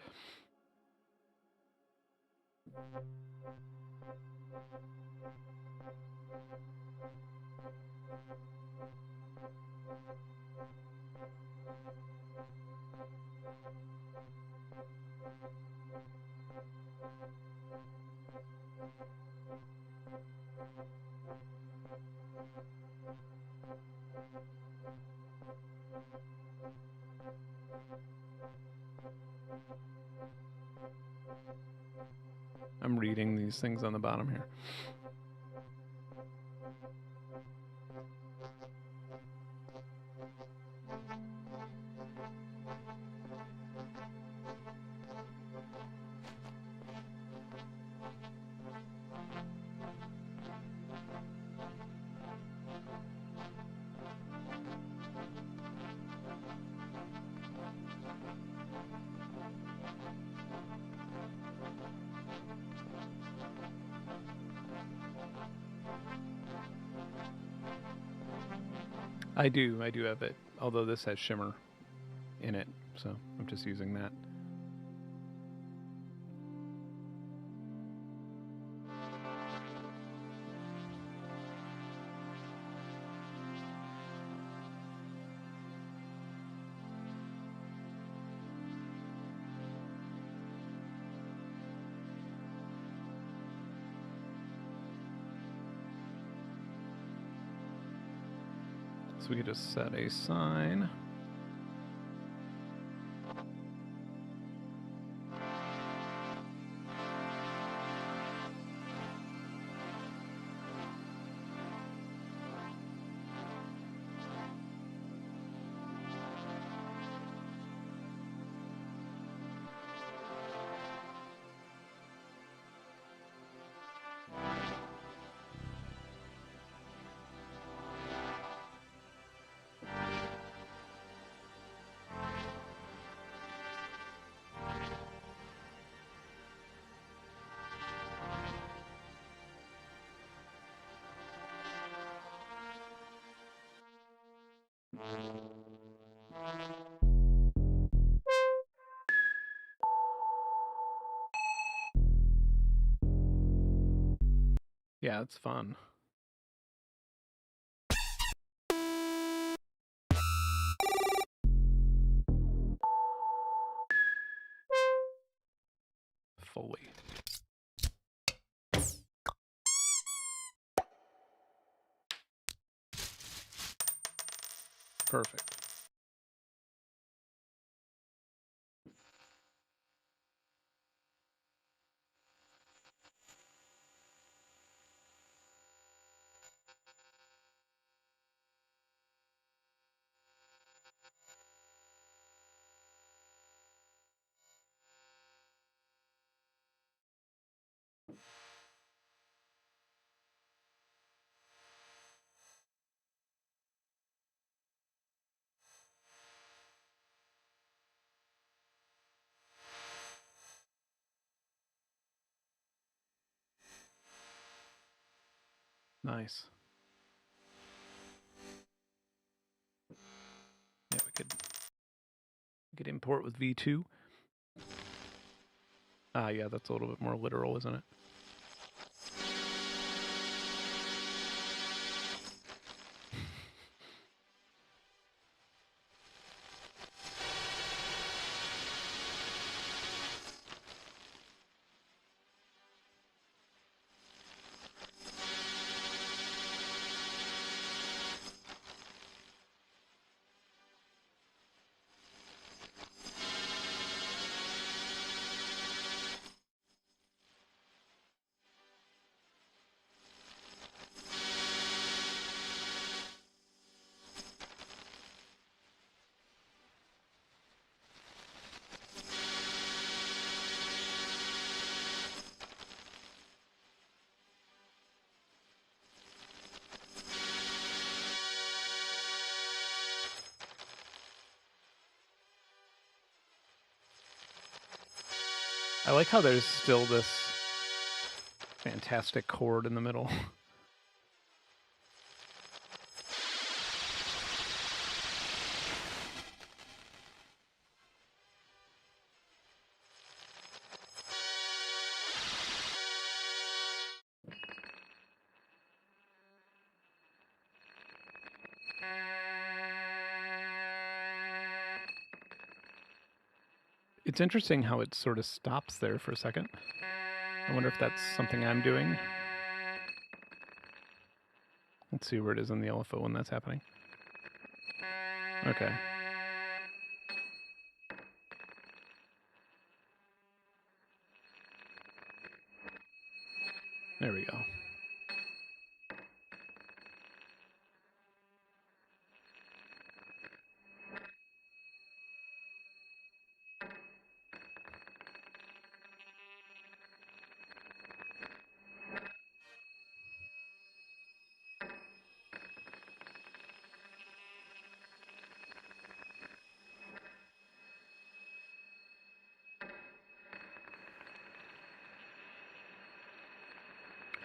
S1: I'm reading these things on the bottom here. I do have it, although this has shimmer in it, so I'm just using that. So we could just set a sign. Yeah, it's fun. fully. Perfect. Nice. Yeah, we could import with V2. Yeah, that's a little bit more literal, isn't it? I like how there's still this fantastic chord in the middle. It's interesting how it sort of stops there for a second. I wonder if that's something I'm doing. Let's see where it is in the LFO when that's happening. Okay. There we go.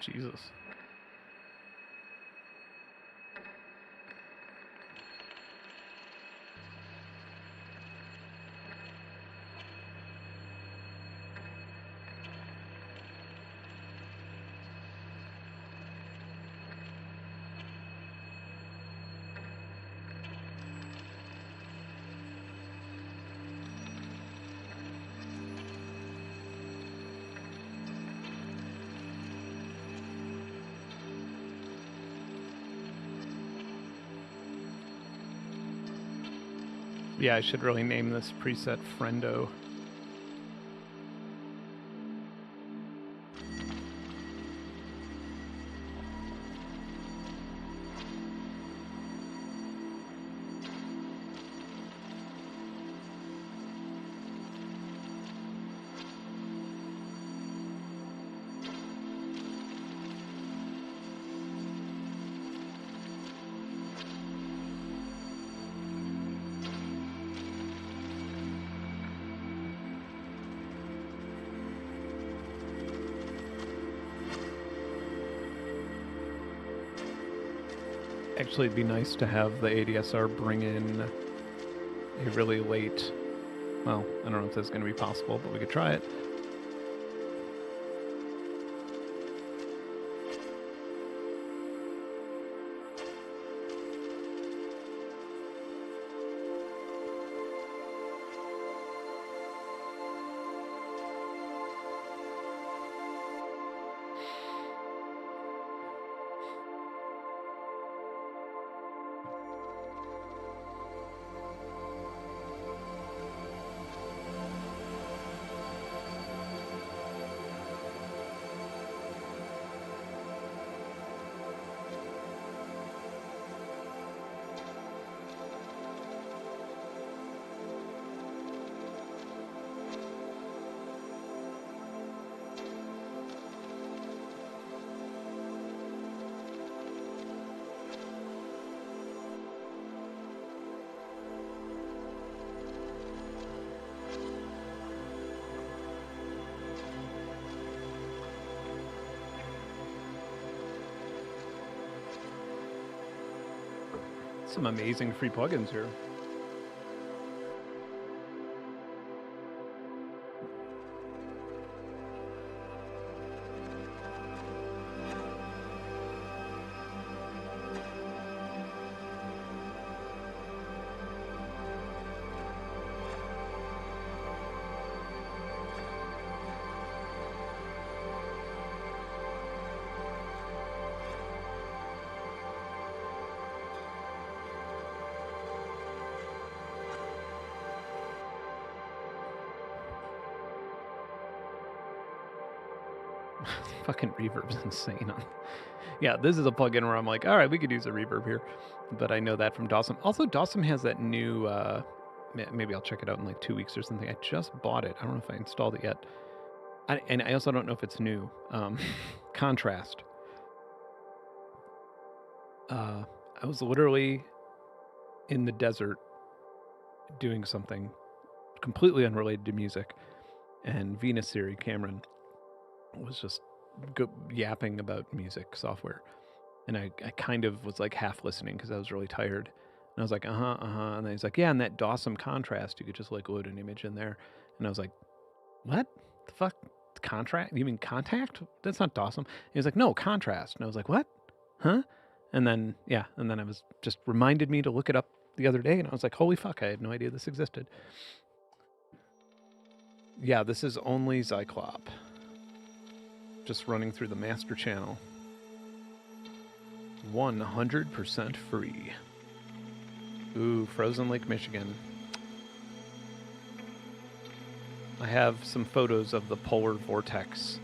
S1: Jesus. Yeah, I should really name this preset Friendo. Actually, it'd be nice to have the ADSR bring in a really late, well, I don't know if that's going to be possible, but we could try it. some amazing free plugins here. Fucking reverb's insane. Yeah, this is a plugin where I'm like, all right, we could use a reverb here, but I know that from Dawson. Also, Dawson has that new. Maybe I'll check it out in like 2 weeks or something. I just bought it. I don't know if I installed it yet, and I also don't know if it's new. Contrast. I was literally in the desert doing something completely unrelated to music, and Venus Siri Cameron was just yapping about music software, and I kind of was like half listening because I was really tired, and I was like, and then he's like, yeah, and that Dawson contrast, you could just like load an image in there, and I was like, what the fuck, contrast? You mean contact? That's not Dawson. And he was like, no, contrast, and I was like, what? Huh? And then I was just reminded me to look it up the other day, and I was like, holy fuck, I had no idea this existed. Yeah, this is only Cyclop. Just running through the master channel. 100% free. Ooh, Frozen Lake, Michigan. I have some photos of the polar vortex.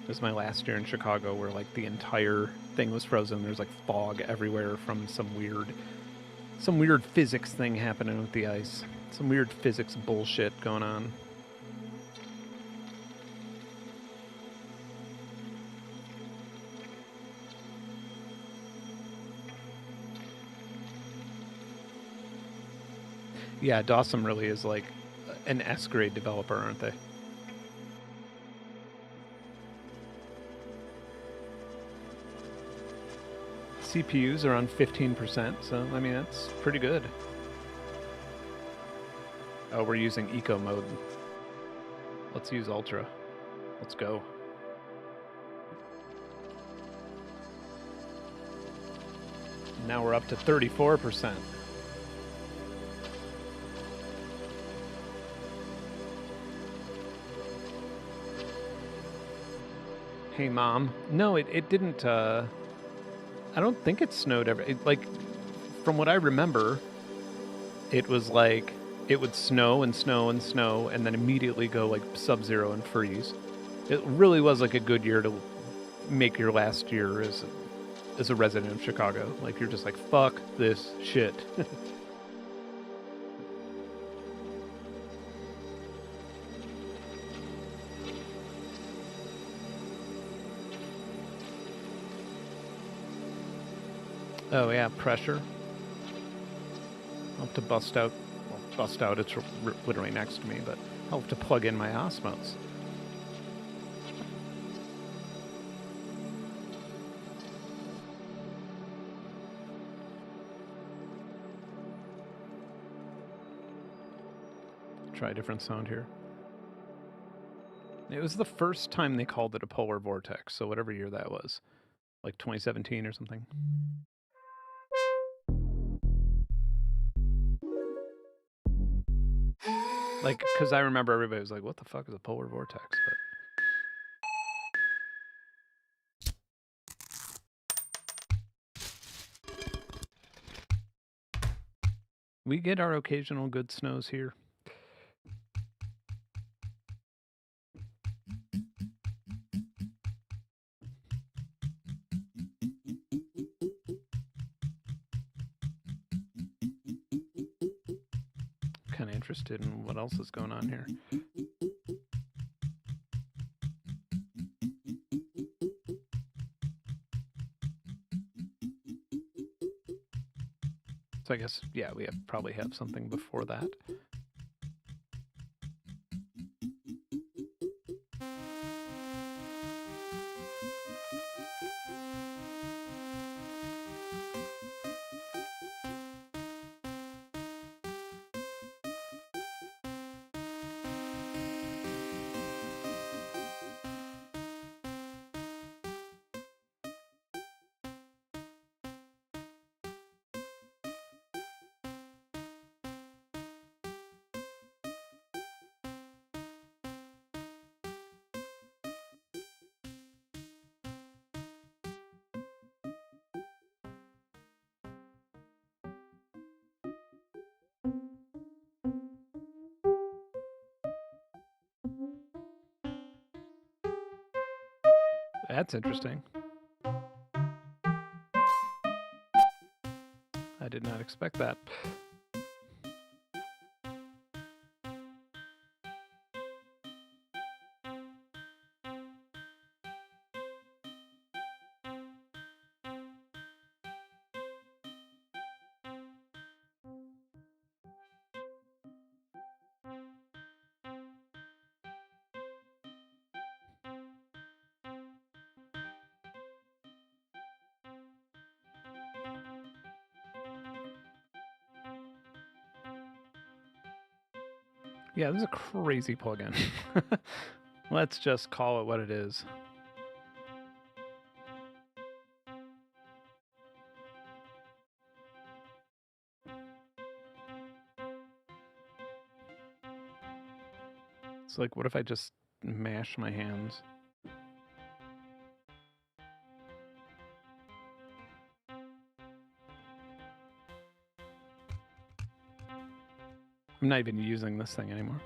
S1: It was my last year in Chicago where like the entire thing was frozen. There's like fog everywhere from some weird physics thing happening with the ice. Some weird physics bullshit going on. Yeah, Dawson really is like an S-grade developer, aren't they? CPUs are on 15%, so I mean, that's pretty good. Oh, we're using eco mode. Let's use ultra. Let's go. Now we're up to 34%. Hey, Mom. No, it didn't, I don't think it snowed ever. Like, from what I remember, it was like, it would snow and snow and snow, and then immediately go, like, sub-zero and freeze. It really was, like, a good year to make your last year as a resident of Chicago. Like, you're just like, fuck this shit. Oh yeah, pressure. I'll have to bust out, it's literally next to me, but I'll have to plug in my Osmos. Try a different sound here. It was the first time they called it a polar vortex, so whatever year that was, like 2017 or something. Like, because I remember everybody was like, what the fuck is a polar vortex? But we get our occasional good snows here. Kind of interested in what else is going on here. So I guess, yeah, we probably have something before that. That's interesting. I did not expect that. Yeah, this is a crazy plugin. Let's just call it what it is. It's like, what if I just mash my hands? I'm not even using this thing anymore.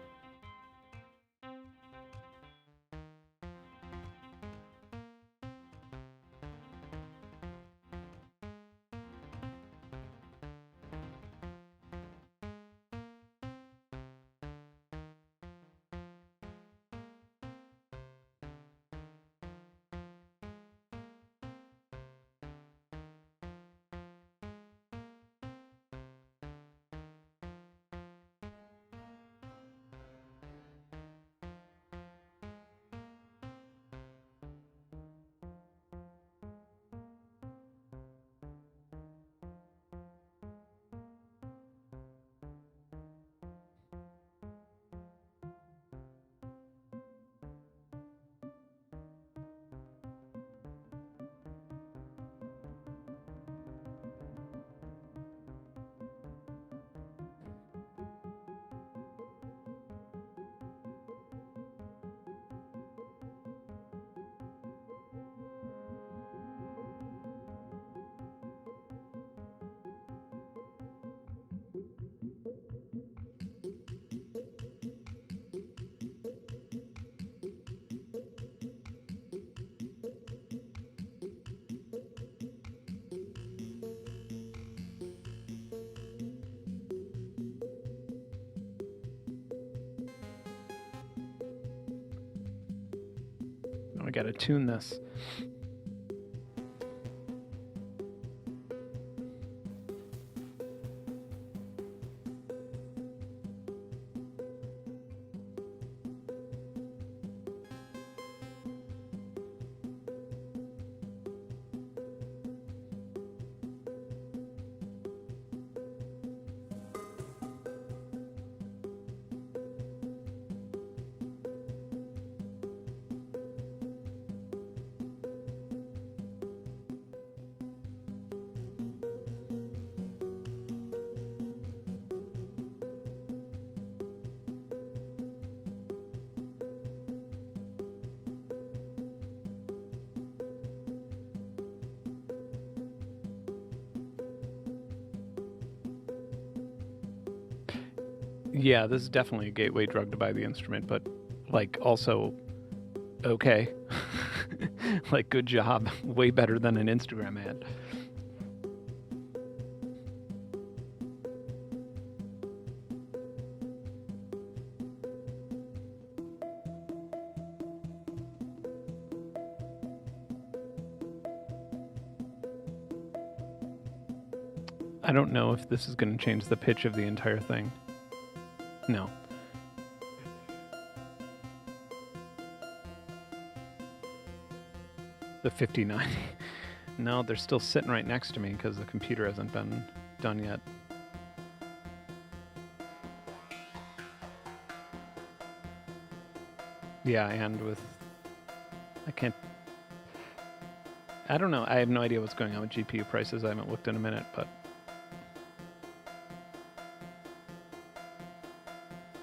S1: I gotta tune this. Yeah, this is definitely a gateway drug to buy the instrument, but like also okay. Like, good job. Way better than an Instagram ad. I don't know if this is going to change the pitch of the entire thing. No. The 5090. No, they're still sitting right next to me because the computer hasn't been done yet. Yeah, and with... I don't know. I have no idea what's going on with GPU prices. I haven't looked in a minute, but...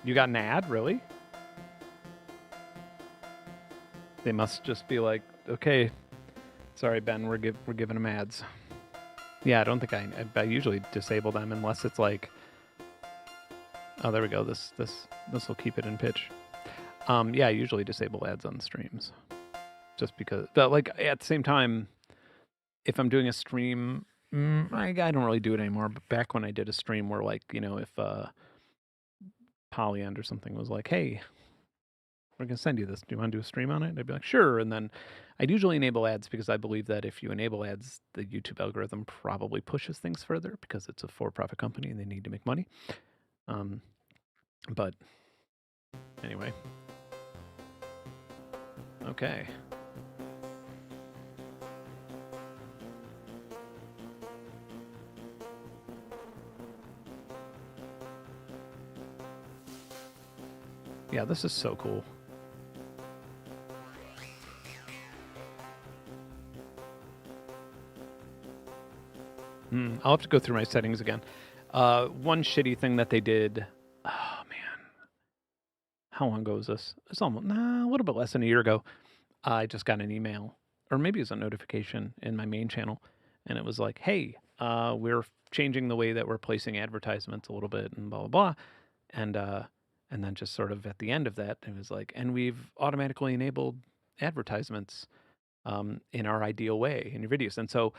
S1: You got an ad? Really? They must just be like, okay, sorry, Ben, we're giving them ads. Yeah, I don't think I usually disable them unless it's like, oh, there we go. This will keep it in pitch. Yeah, I usually disable ads on streams. just because. But like at the same time, if I'm doing a stream, I don't really do it anymore. But back when I did a stream where like, you know, if Polyend or something was like, hey, we're going to send you this. Do you want to do a stream on it? I'd be like, sure. And then I'd usually enable ads because I believe that if you enable ads, the YouTube algorithm probably pushes things further because it's a for-profit company and they need to make money. But anyway. Okay. Yeah, this is so cool. I'll have to go through my settings again. One shitty thing that they did. Oh man, how long ago was this? It's almost a little bit less than a year ago. I just got an email, or maybe it was a notification in my main channel, and it was like, "Hey, we're changing the way that we're placing advertisements a little bit, and blah blah blah," and then just sort of at the end of that, it was like, "And we've automatically enabled advertisements in our ideal way in your videos," and so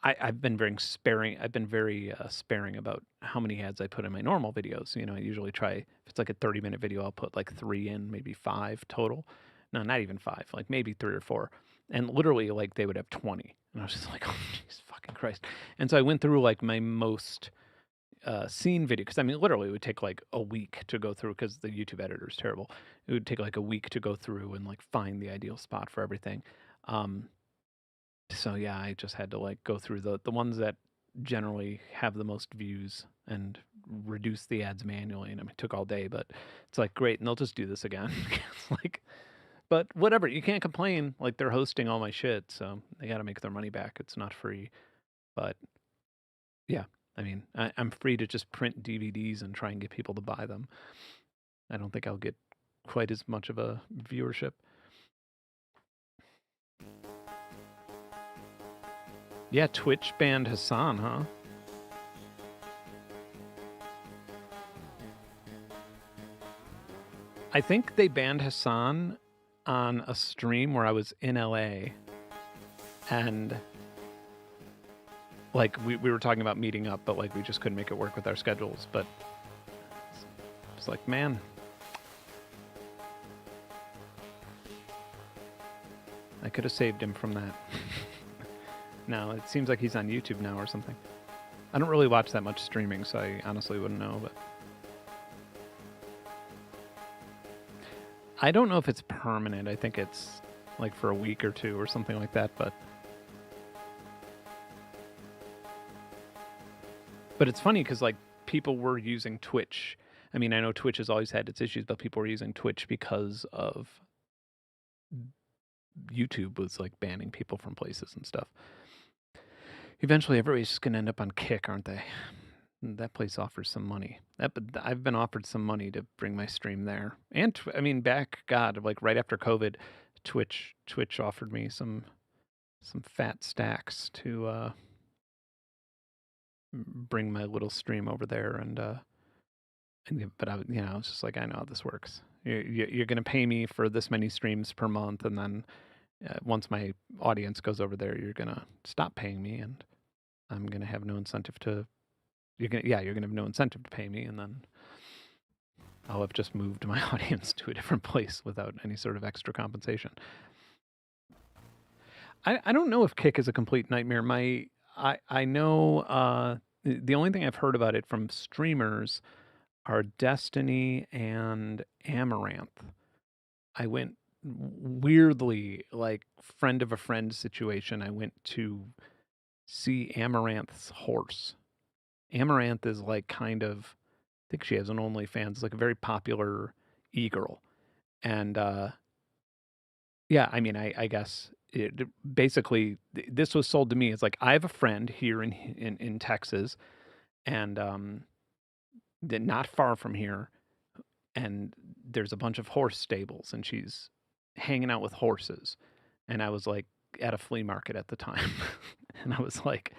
S1: I've been very sparing. I've been very sparing about how many ads I put in my normal videos. You know, I usually try, if it's like a 30-minute video, I'll put like 3 in, maybe 5 total. No, not even 5, like maybe 3 or 4. And literally, like they would have 20, and I was just like, oh, jeez, fucking Christ. And so I went through like my most seen video, because I mean, literally, it would take like a week to go through because the YouTube editor is terrible. It would take like a week to go through and like find the ideal spot for everything. So yeah, I just had to like go through the ones that generally have the most views and reduce the ads manually. And I mean, it took all day, but it's like great, and they'll just do this again. It's like, but whatever, you can't complain. Like they're hosting all my shit, so they got to make their money back. It's not free, but yeah, I mean, I'm free to just print DVDs and try and get people to buy them. I don't think I'll get quite as much of a viewership. Yeah, Twitch banned Hassan, huh? I think they banned Hassan on a stream where I was in LA, and like we were talking about meeting up, but like we just couldn't make it work with our schedules. But it's like, man, I could have saved him from that. No, it seems like he's on YouTube now or something. I don't really watch that much streaming, so I honestly wouldn't know, but I don't know if it's permanent. I think it's like for a week or 2 or something like that, but it's funny because like people were using Twitch. I mean, I know Twitch has always had its issues, but people were using Twitch because of YouTube was like banning people from places and stuff. Eventually, everybody's just gonna end up on Kick, aren't they? That place offers some money. I've been offered some money to bring my stream there, and I mean, like right after COVID, Twitch offered me some fat stacks to bring my little stream over there, but I was just like, I know how this works. You're gonna pay me for this many streams per month, and then once my audience goes over there, you're gonna stop paying me, and I'm gonna have no incentive to. You're gonna have no incentive to pay me, and then I'll have just moved my audience to a different place without any sort of extra compensation. I don't know if Kick is a complete nightmare. I know the only thing I've heard about it from streamers are Destiny and Amaranth. I went weirdly, like friend of a friend situation. I went to see Amaranth's horse. Amaranth is like kind of, I think she has an OnlyFans, like a very popular e-girl. And yeah, I mean, I guess basically this was sold to me. It's like, I have a friend here in Texas, and not far from here, and there's a bunch of horse stables, and she's hanging out with horses. And I was like at a flea market at the time, and I was like,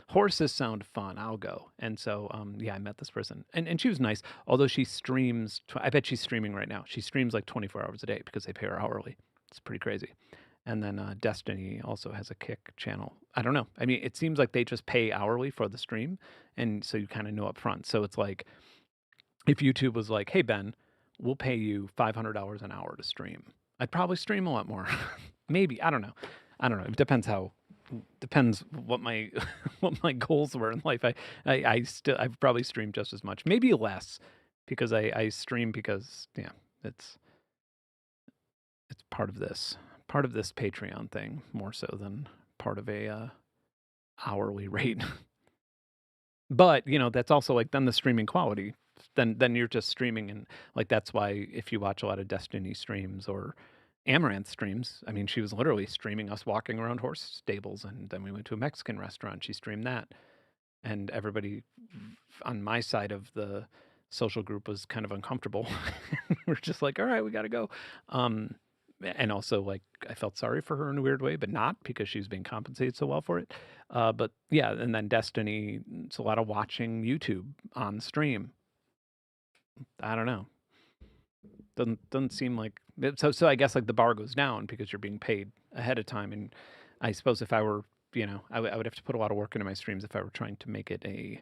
S1: horses sound fun, I'll go. And so yeah, I met this person, and she was nice, although she streams I bet she's streaming right now. She streams like 24 hours a day because they pay her hourly. It's pretty crazy. And then Destiny also has a Kick channel. I don't know. I mean, it seems like they just pay hourly for the stream, and so you kind of know up front. So it's like if YouTube was like, "Hey Ben, we'll pay you $500 an hour to stream," I'd probably stream a lot more. Maybe, I don't know. I don't know. It depends what my what my goals were in life. I've probably streamed just as much, maybe less, because I stream because it's part of this Patreon thing more so than part of a hourly rate. But that's also like then the streaming quality. Then you're just streaming, and like that's why if you watch a lot of Destiny streams or Amaranth streams, I mean, she was literally streaming us walking around horse stables, and then we went to a Mexican restaurant. She streamed that, and everybody on my side of the social group was kind of uncomfortable. We're just like, all right, we got to go. And also, like, I felt sorry for her in a weird way, but not because she was being compensated so well for it. But yeah, and then Destiny, it's a lot of watching YouTube on stream. I don't know. Doesn't seem like so. I guess like the bar goes down because you're being paid ahead of time. And I suppose if I were, I would have to put a lot of work into my streams if I were trying to make it a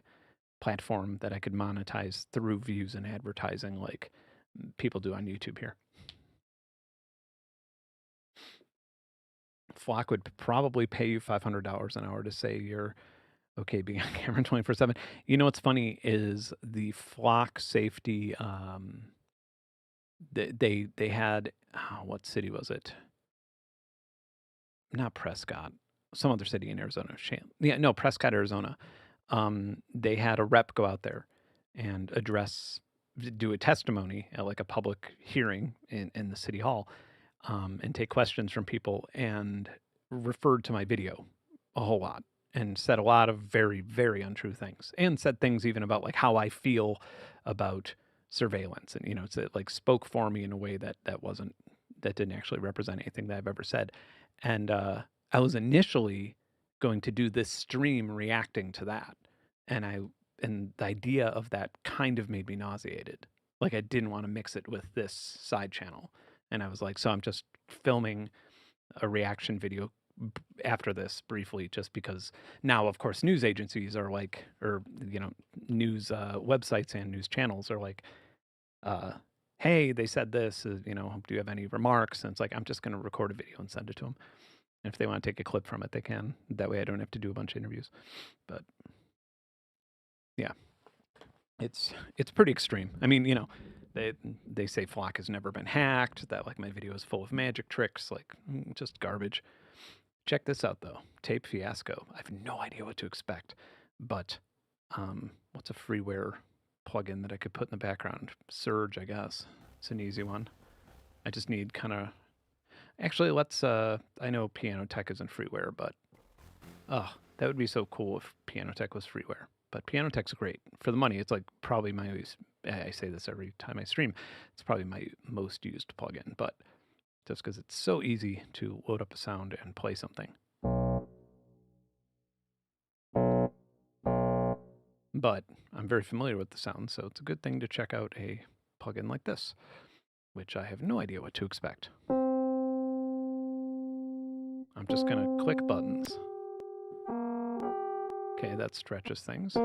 S1: platform that I could monetize through views and advertising like people do on YouTube here. Flock would probably pay you $500 an hour to say you're okay being on camera 24/7. You know what's funny is the Flock safety. They had what city was it? Not Prescott, some other city in Arizona. Yeah, no, Prescott, Arizona. They had a rep go out there and do a testimony at like a public hearing in the city hall, and take questions from people, and referred to my video a whole lot and said a lot of very, very untrue things, and said things even about like how I feel about surveillance. And, it's like spoke for me in a way that didn't actually represent anything that I've ever said. And I was initially going to do this stream reacting to that. And the idea of that kind of made me nauseated. Like I didn't want to mix it with this side channel. And I was like, so I'm just filming a reaction video after this briefly, just because now, of course, news agencies are like, or, news websites and news channels are like, hey, they said this, do you have any remarks? And it's like, I'm just going to record a video and send it to them. And if they want to take a clip from it, they can. That way I don't have to do a bunch of interviews. But yeah, it's pretty extreme. I mean, they say Flock has never been hacked, that like my video is full of magic tricks, like just garbage. Check this out though, Tape Fiasco. I have no idea what to expect, but what's a freeware plugin that I could put in the background? Surge, I guess. It's an easy one. I just need kind of, actually let's, I know Piano Tech isn't freeware, but that would be so cool if Piano Tech was freeware. But Piano Tech's great. For the money, it's like probably I say this every time I stream, it's probably my most used plugin, but just because it's so easy to load up a sound and play something. But I'm very familiar with the sound, so it's a good thing to check out a plugin like this, which I have no idea what to expect. I'm just going to click buttons. Okay, that stretches things.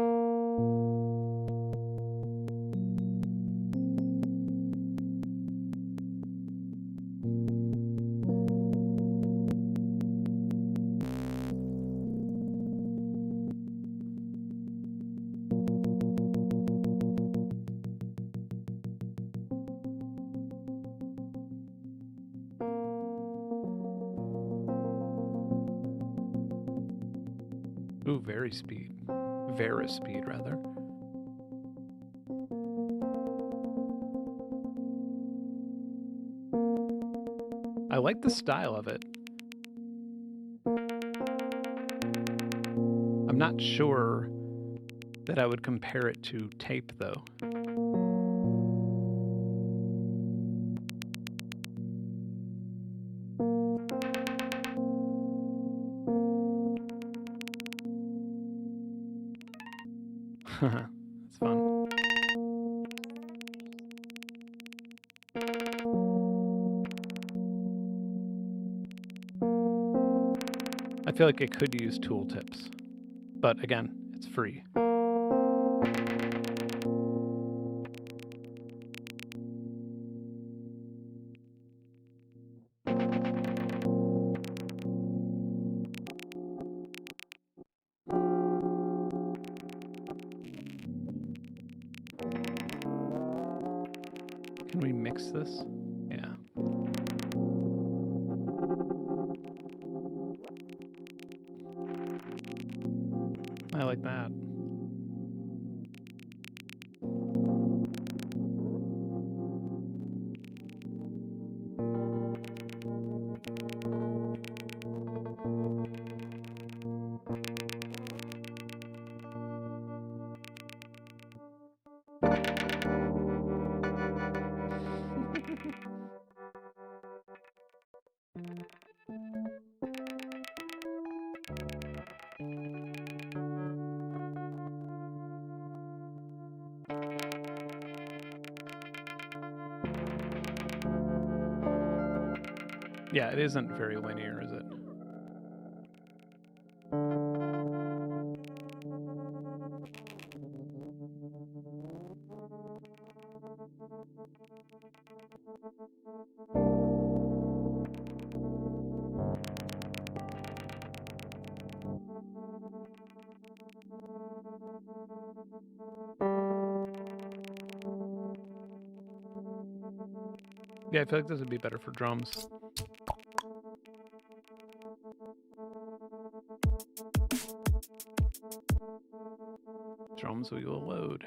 S1: Ooh, Veris speed, rather. I like the style of it. I'm not sure that I would compare it to tape, though. It's fun. I feel like it could use tooltips, but again, it's free. Can we mix this? Yeah. I like that. Yeah, it isn't very linear, is it? Yeah, I feel like this would be better for drums. Drums we will load.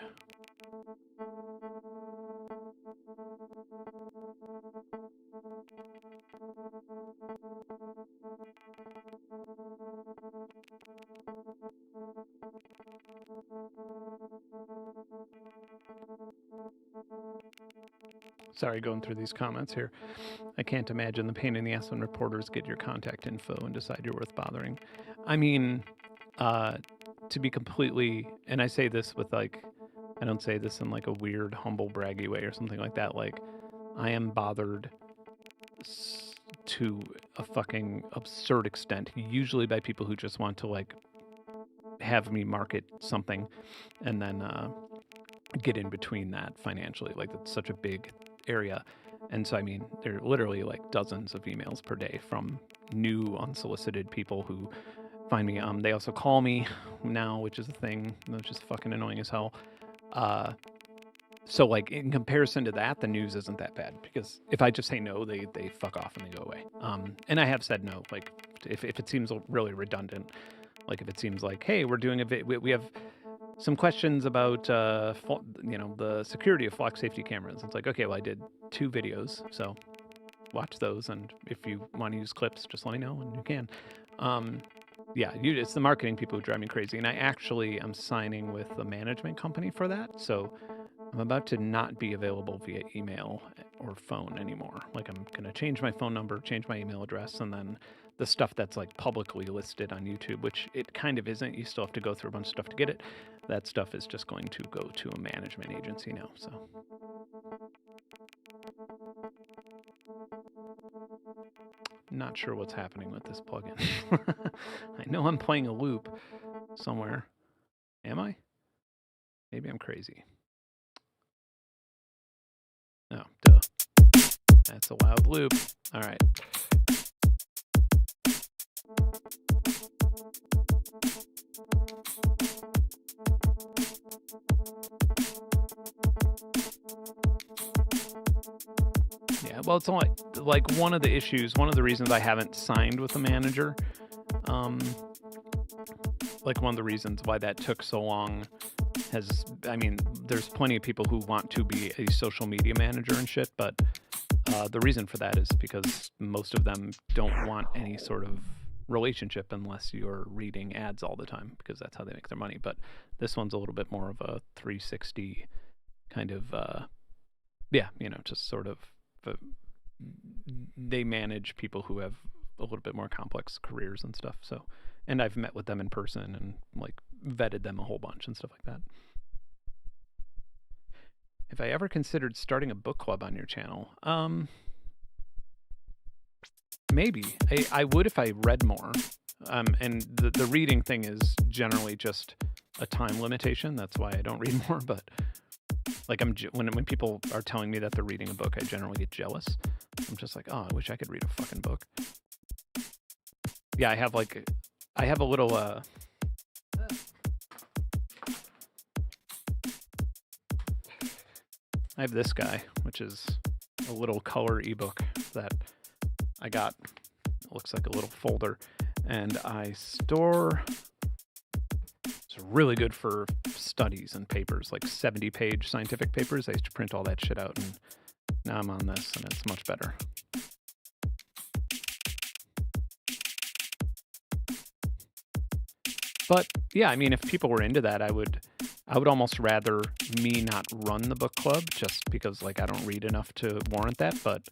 S1: Sorry, going through these comments here. I can't imagine the pain in the ass when reporters get your contact info and decide you're worth bothering. I mean, to be completely, and I say this with like, I don't say this in like a weird, humble, braggy way or something like that. Like, I am bothered to a fucking absurd extent, usually by people who just want to like have me market something and then get in between that financially. Like, that's such a big area. And so, I mean, there are literally like dozens of emails per day from new unsolicited people who find me. They also call me now, which is a thing, which is fucking annoying as hell. So like in comparison to that, the news isn't that bad, because if I just say no, they fuck off and they go away. And I have said no, like if it seems really redundant, like if it seems like, hey, we're doing we have some questions about the security of flock safety cameras. It's like, okay, well, I did 2 videos, so watch those, and if you want to use clips, just let me know and you can. Yeah, it's the marketing people who drive me crazy, and I actually am signing with a management company for that, so I'm about to not be available via email or phone anymore. Like, I'm going to change my phone number, change my email address, and then the stuff that's like publicly listed on YouTube, which it kind of isn't. You still have to go through a bunch of stuff to get it. That stuff is just going to go to a management agency now. So not sure what's happening with this plugin. I know I'm playing a loop somewhere. Am I? Maybe I'm crazy. Oh, duh. That's a loud loop. All right. Yeah, well, it's only like one of the issues, one of the reasons I haven't signed with a manager, like one of the reasons why that took so long I mean, there's plenty of people who want to be a social media manager and shit, but the reason for that is because most of them don't want any sort of relationship unless you're reading ads all the time, because that's how they make their money. But this one's a little bit more of a 360 kind of, just sort of, they manage people who have a little bit more complex careers and stuff. So, and I've met with them in person and like vetted them a whole bunch and stuff like that. Have I ever considered starting a book club on your channel? Maybe. I would if I read more. And the reading thing is generally just a time limitation. That's why I don't read more. But like when people are telling me that they're reading a book, I generally get jealous. I'm just like, oh, I wish I could read a fucking book. Yeah, I have a little I have this guy, which is a little color ebook that I got. It looks like a little folder, and I store. It's really good for studies and papers, like 70-page scientific papers. I used to print all that shit out, and now I'm on this, and it's much better. But yeah, I mean, if people were into that, I would almost rather me not run the book club, just because like I don't read enough to warrant that. But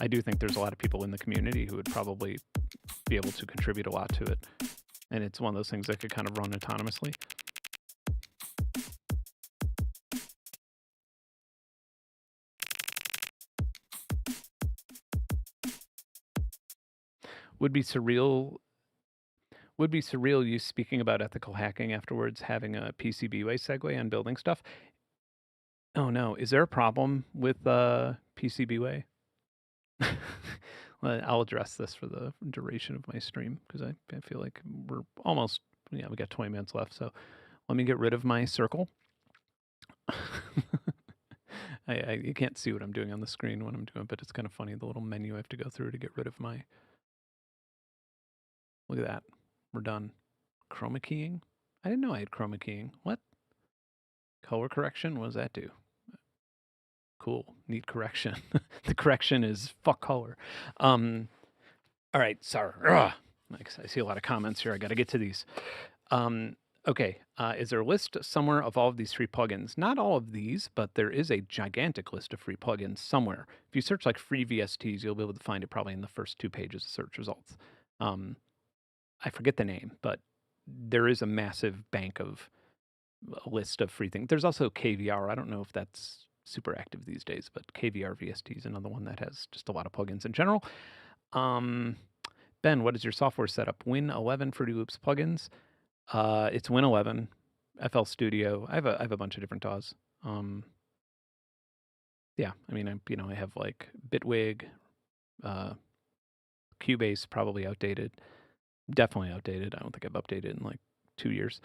S1: I do think there's a lot of people in the community who would probably be able to contribute a lot to it. And it's one of those things that could kind of run autonomously. Would be surreal you speaking about ethical hacking afterwards, having a PCBWay segue on building stuff. Oh no, is there a problem with PCBWay? Well, I'll address this for the duration of my stream, because I feel like we're almost, we got 20 minutes left, so let me get rid of my circle. You can't see what I'm doing on the screen when I'm doing it, but it's kind of funny, the little menu I have to go through to get rid of my... Look at that. We're done. Chroma keying? I didn't know I had chroma keying. What? Color correction? What does that do? Cool. Neat correction. The correction is fuck color. All right. Sorry. I see a lot of comments here. I got to get to these. Okay. Is there a list somewhere of all of these free plugins? Not all of these, but there is a gigantic list of free plugins somewhere. If you search like free VSTs, you'll be able to find it probably in the first 2 pages of search results. I forget the name, but there is a massive bank of a list of free things. There's also KVR. I don't know if that's super active these days, but KVR VST is another one that has just a lot of plugins in general. Ben, what is your software setup? Win 11 Fruity Loops plugins. It's Win 11, FL Studio. I have a bunch of different DAWs. Yeah, I mean, I have like Bitwig, Cubase, probably outdated. Definitely outdated. I don't think I've updated in like 2 years.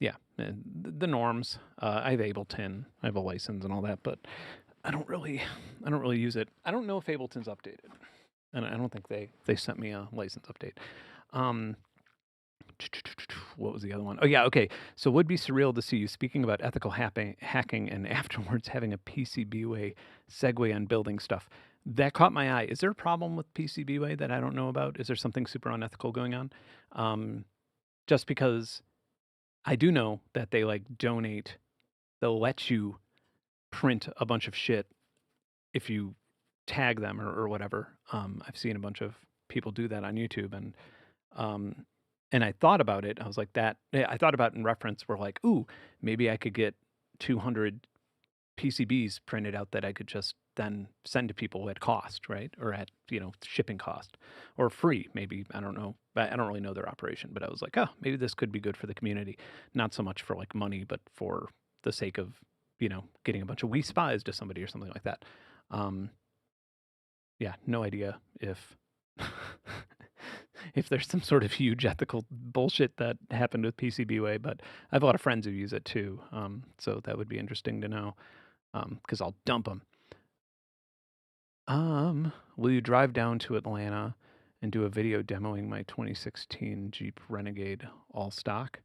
S1: Yeah, the norms. I have Ableton. I have a license and all that, but I don't really use it. I don't know if Ableton's updated, and I don't think they sent me a license update. What was the other one? Oh yeah, okay. So it would be surreal to see you speaking about ethical hacking and afterwards having a PCBWay segue on building stuff. That caught my eye. Is there a problem with PCBWay that I don't know about? Is there something super unethical going on? Just because I do know that they like donate, they'll let you print a bunch of shit if you tag them or whatever. I've seen a bunch of people do that on YouTube, and I thought about it. I was like I thought about it in reference where like, ooh, maybe I could get 200 PCBs printed out that I could just then send to people at cost, right? Or at, shipping cost, or free, maybe. I don't know. I don't really know their operation, but I was like, oh, maybe this could be good for the community. Not so much for like money, but for the sake of, getting a bunch of Wii Spies to somebody or something like that. Yeah, no idea if if there's some sort of huge ethical bullshit that happened with PCBWay, but I have a lot of friends who use it too. So that would be interesting to know, because I'll dump them. Will you drive down to Atlanta and do a video demoing my 2016 Jeep Renegade all stock?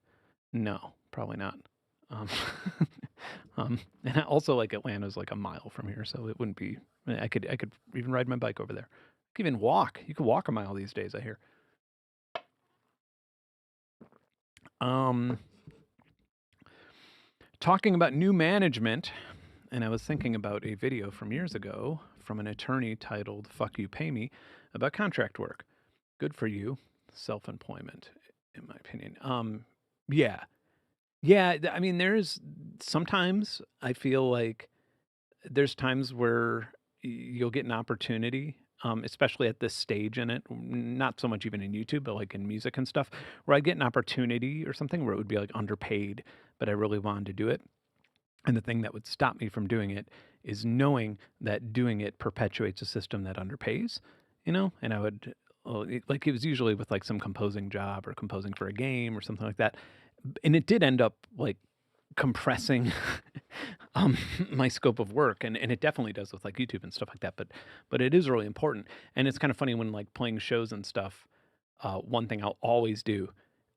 S1: No, probably not. And also like Atlanta's like a mile from here, so it wouldn't be. I could even ride my bike over there. I could even walk. You could walk a mile these days, I hear. Talking about new management, and I was thinking about a video from years ago from an attorney titled "Fuck You, Pay Me" about contract work. Good for you, self-employment, in my opinion. Yeah. I mean, there's sometimes I feel like there's times where you'll get an opportunity especially at this stage in it. Not so much even in YouTube, but like in music and stuff, where I get an opportunity or something where it would be like underpaid, but I really wanted to do it. And the thing that would stop me from doing it is knowing that doing it perpetuates a system that underpays, and I would, like, it was usually with like some composing job or composing for a game or something like that. And it did end up like compressing um, my scope of work, and it definitely does with like YouTube and stuff like that. But it is really important, and it's kind of funny when like playing shows and stuff. One thing I'll always do,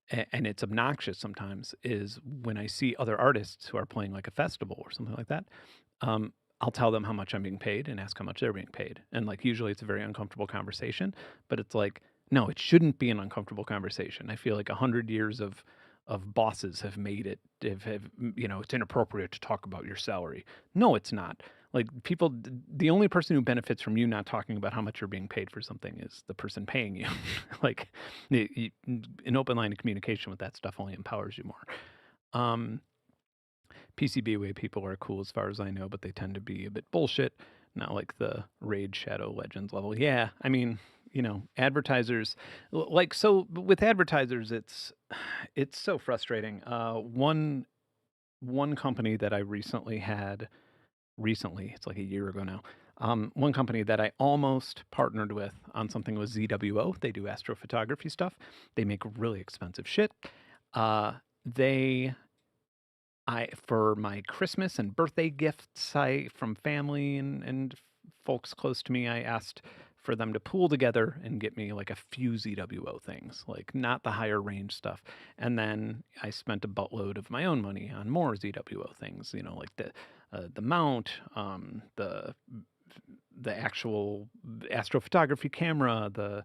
S1: and it's obnoxious sometimes, is when I see other artists who are playing like a festival or something like that. Um, I'll tell them how much I'm being paid and ask how much they're being paid, and like usually it's a very uncomfortable conversation, but it's like, no, it shouldn't be an uncomfortable conversation. I feel like 100 years of bosses have made it, have it's inappropriate to talk about your salary. No, it's not. Like, people, the only person who benefits from you not talking about how much you're being paid for something is the person paying you. Like, an open line of communication with that stuff only empowers you more. Um, PCBWay people are cool as far as I know, but they tend to be a bit bullshit. Not like the Raid Shadow Legends level. Yeah, I mean, advertisers, like, so with advertisers, it's so frustrating. One company that I recently, it's like a year ago now. One company that I almost partnered with on something was ZWO. They do astrophotography stuff. They make really expensive shit. Uh, they for my Christmas and birthday gifts, from family and folks close to me, I asked for them to pool together and get me like a few ZWO things, like not the higher range stuff. And then I spent a buttload of my own money on more ZWO things, like the mount, the actual astrophotography camera, the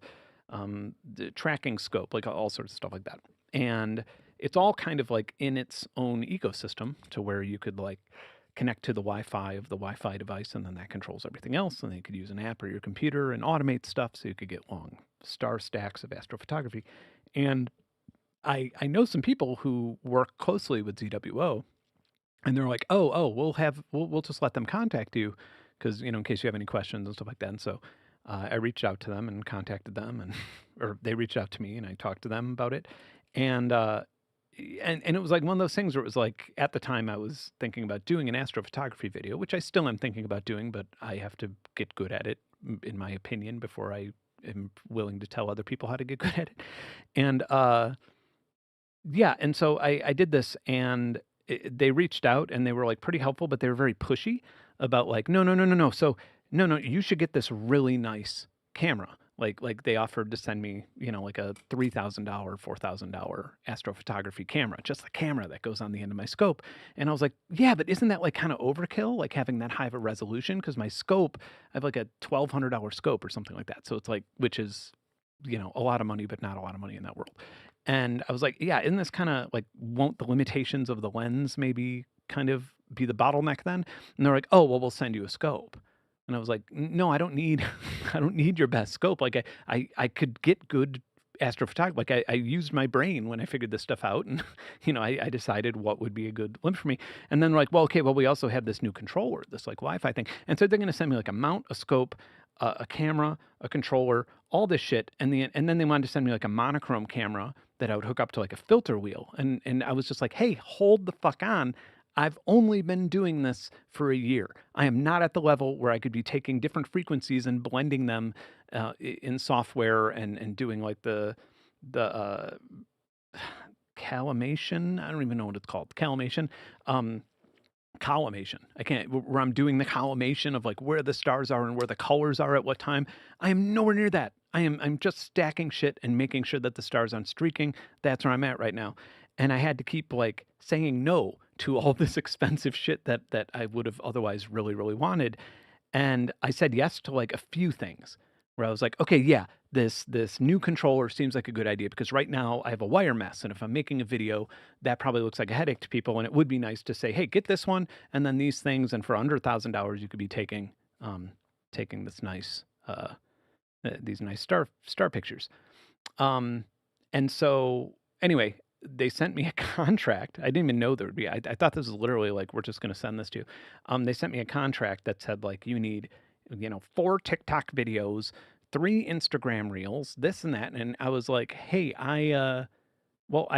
S1: tracking scope, like all sorts of stuff like that. And it's all kind of like in its own ecosystem, to where you could like connect to the Wi-Fi of the Wi-Fi device, and then that controls everything else. And then you could use an app or your computer and automate stuff, so you could get long star stacks of astrophotography. And I know some people who work closely with ZWO, and they're like, oh, we'll just let them contact you, because in case you have any questions and stuff like that. And so I reached out to them and contacted them, and or they reached out to me and I talked to them about it. And and it was like one of those things where it was like, at the time I was thinking about doing an astrophotography video, which I still am thinking about doing, but I have to get good at it, in my opinion, before I am willing to tell other people how to get good at it. And yeah, and so I did this, and they reached out and they were like pretty helpful, but they were very pushy about like, no, no, no, no, no. So no, no, you should get this really nice camera. Like they offered to send me, like a $3,000, $4,000 astrophotography camera, just the camera that goes on the end of my scope. And I was like, yeah, but isn't that like kind of overkill, like having that high of a resolution? Because my scope, I have like a $1,200 scope or something like that. So it's like, which is, a lot of money, but not a lot of money in that world. And I was like, yeah, isn't this kind of like, won't the limitations of the lens maybe kind of be the bottleneck then? And they're like, oh, well, we'll send you a scope. And I was like, no, I don't need, I don't need your best scope. Like I could get good astrophotography. Like I used my brain when I figured this stuff out, and I decided what would be a good limit for me. And then they're like, well, okay, well, we also have this new controller, this like Wi-Fi thing, and so they're going to send me like a mount, a scope, a camera, a controller, all this shit, and then they wanted to send me like a monochrome camera that I would hook up to like a filter wheel, and I was just like, hey, hold the fuck on. I've only been doing this for a year. I am not at the level where I could be taking different frequencies and blending them in software, and doing like the calimation. I don't even know what it's called. Calimation. Collimation. I can't, where I'm doing the collimation of like where the stars are and where the colors are at what time. I am nowhere near that. I'm just stacking shit and making sure that the stars aren't streaking. That's where I'm at right now. And I had to keep like saying no to all this expensive shit that I would have otherwise really, really wanted. And I said yes to like a few things, where I was like, okay, yeah, this new controller seems like a good idea, because right now I have a wire mess, and if I'm making a video, that probably looks like a headache to people, and it would be nice to say, hey, get this one, and then these things, and for under $1,000 you could be taking this nice these nice star pictures. And so anyway, they sent me a contract. I didn't even know there would be. I thought this was literally like, we're just going to send this to you. They sent me a contract that said like, you need 4 TikTok videos, 3 Instagram reels, this and that. And I was like, hey, well,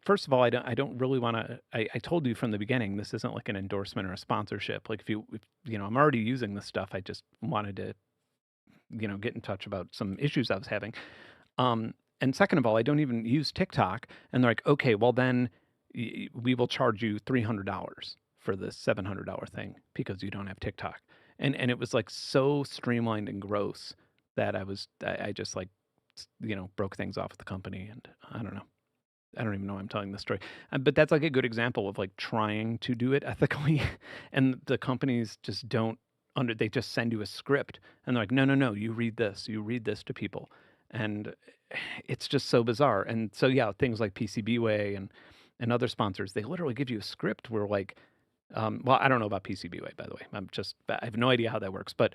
S1: first of all, I don't really want to. I told you from the beginning, this isn't like an endorsement or a sponsorship. Like if I'm already using this stuff. I just wanted to, get in touch about some issues I was having. And second of all, I don't even use TikTok. And they're like, okay, well then we will charge you $300 for this $700 thing because you don't have TikTok. And it was like so streamlined and gross that I just like, broke things off with the company. And I don't know. I don't even know why I'm telling this story. But that's like a good example of like trying to do it ethically. And the companies just don't they just send you a script and they're like, no, no, no, you read this to people. And it's just so bizarre. And so, yeah, things like PCBWay and other sponsors, they literally give you a script where like, well, I don't know about PCBWay, by the way. I have no idea how that works. But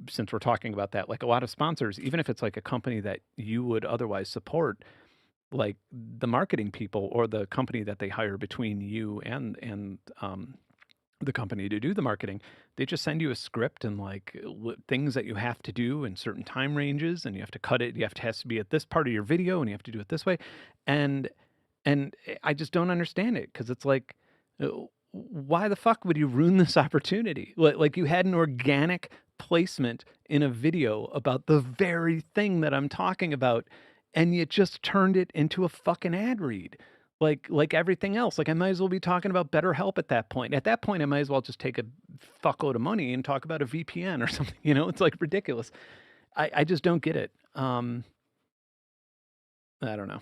S1: since we're talking about that, like a lot of sponsors, even if it's like a company that you would otherwise support, like the marketing people or the company that they hire between you and the company to do the marketing, they just send you a script and like things that you have to do in certain time ranges, and you have to cut it. Has to be at this part of your video, and you have to do it this way, and I just don't understand it because it's like, uh, why the fuck would you ruin this opportunity? Like you had an organic placement in a video about the very thing that I'm talking about, and you just turned it into a fucking ad read. Like everything else. Like I might as well be talking about BetterHelp at that point. At that point, I might as well just take a fuckload of money and talk about a VPN or something. It's like ridiculous. I just don't get it. I don't know.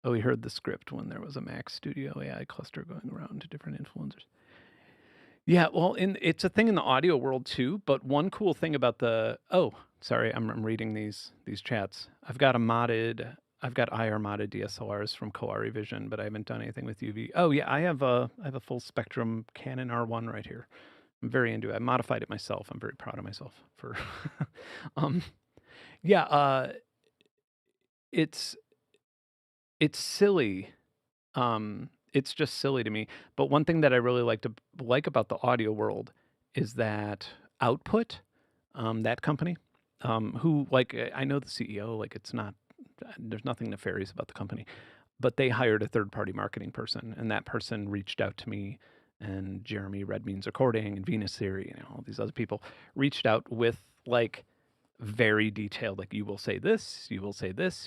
S1: Oh, we heard the script when there was a Mac Studio AI cluster going around to different influencers. Yeah, well, it's a thing in the audio world too. But one cool thing about sorry, I'm reading these chats. I've got IR modded DSLRs from Koari Vision, but I haven't done anything with UV. Oh yeah, I have a full spectrum Canon R1 right here. I'm very into it. I modified it myself. I'm very proud of myself for. um, yeah, it's silly. It's just silly to me. But one thing that I really like about the audio world is that Output, that company, who like I know the CEO, like it's not there's nothing nefarious about the company, but they hired a third-party marketing person, and that person reached out to me, and Jeremy Redmeans Recording and Venus Theory and all these other people reached out with like very detailed, like you will say this,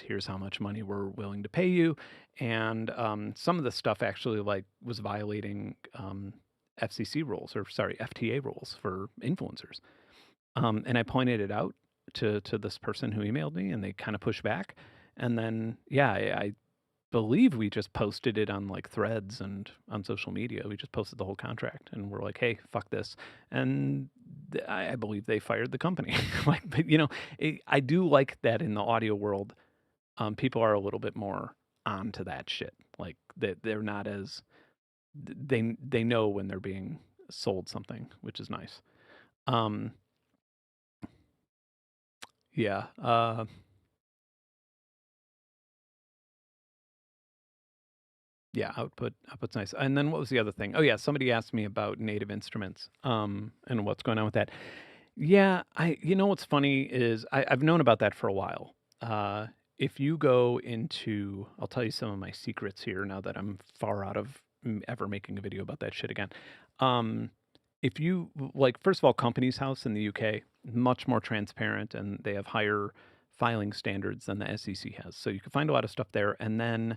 S1: here's how much money we're willing to pay you. And some of the stuff actually like was violating FCC rules, or sorry, FTA rules for influencers. And I pointed it out to this person who emailed me, and they kind of pushed back. And then, yeah, I believe we just posted it on like Threads and on social media. We just posted the whole contract, and we're like, hey, fuck this. And I believe they fired the company. Like, but I do like that in the audio world, people are a little bit more onto that shit. Like they're not as they know when they're being sold something, which is nice. Yeah. Yeah, output's nice. And then what was the other thing? Oh yeah, somebody asked me about native instruments, and what's going on with that. Yeah, what's funny is I've known about that for a while. If you go into, I'll tell you some of my secrets here now that I'm far out of ever making a video about that shit again. If you like, first of all, Companies House in the UK, much more transparent, and they have higher filing standards than the SEC has. So you can find a lot of stuff there. And then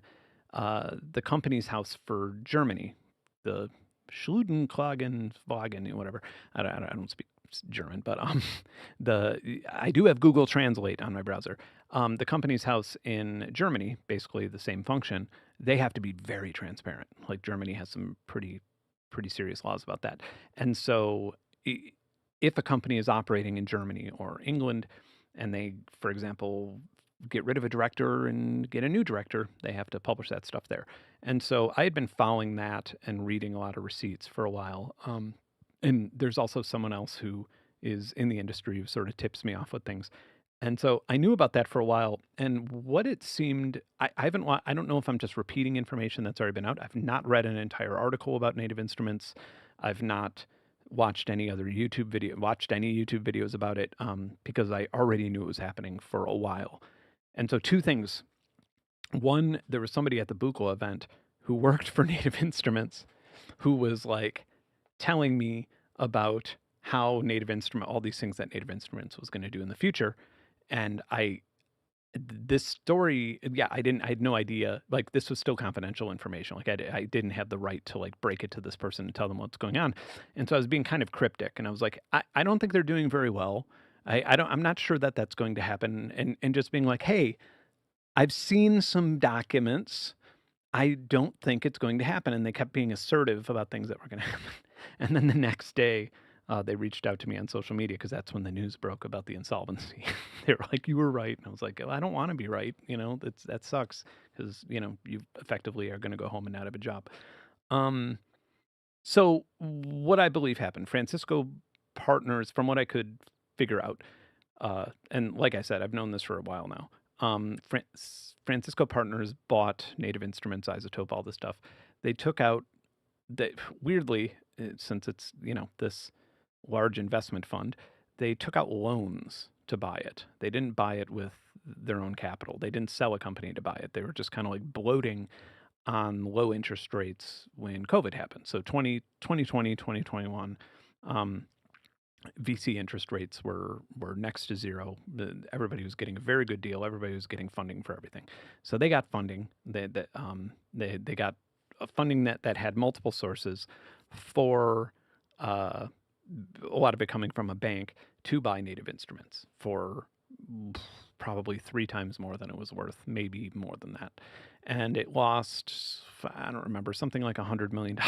S1: the Companies House for Germany, the Schludenklagen, Wagen, whatever. I don't speak German, but I do have Google Translate on my browser. The Companies House in Germany, basically the same function. They have to be very transparent. Like Germany has some pretty serious laws about that. And so if a company is operating in Germany or England, and they, for example, get rid of a director and get a new director, they have to publish that stuff there. And so I had been following that and reading a lot of receipts for a while. And there's also someone else who is in the industry who sort of tips me off with things. And so I knew about that for a while. And what it seemed, I don't know if I'm just repeating information that's already been out. I've not read an entire article about native instruments. I've not watched any YouTube videos about it, because I already knew it was happening for a while. And so two things. One, there was somebody at the Buchla event who worked for Native Instruments who was like telling me about how all these things that Native Instruments was going to do in the future. And this story, yeah, I had no idea. Like, this was still confidential information. Like, I didn't have the right to like break it to this person and tell them what's going on. And so I was being kind of cryptic, and I was like, I don't think they're doing very well. I'm not sure that that's going to happen. And just being like, hey, I've seen some documents. I don't think it's going to happen. And they kept being assertive about things that were going to happen. And then the next day, they reached out to me on social media because that's when the news broke about the insolvency. They were like, "You were right," and I was like, "Well, I don't want to be right. That sucks because you effectively are going to go home and not have a job." Um, so what I believe happened, Francisco Partners, from what I could figure out, and like I said, I've known this for a while now. Francisco Partners bought Native Instruments, Isotope, all this stuff. They took out weirdly, since it's this large investment fund, they took out loans to buy it. They didn't buy it with their own capital. They didn't sell a company to buy it. They were just kind of like bloating on low interest rates when COVID happened. So 2020, 2021, VC interest rates were next to zero. Everybody was getting a very good deal. Everybody was getting funding for everything. So they got funding. They got funding that had multiple sources for a lot of it coming from a bank to buy Native Instruments for probably 3 times more than it was worth, maybe more than that. And it lost, I don't remember, something like $100 million.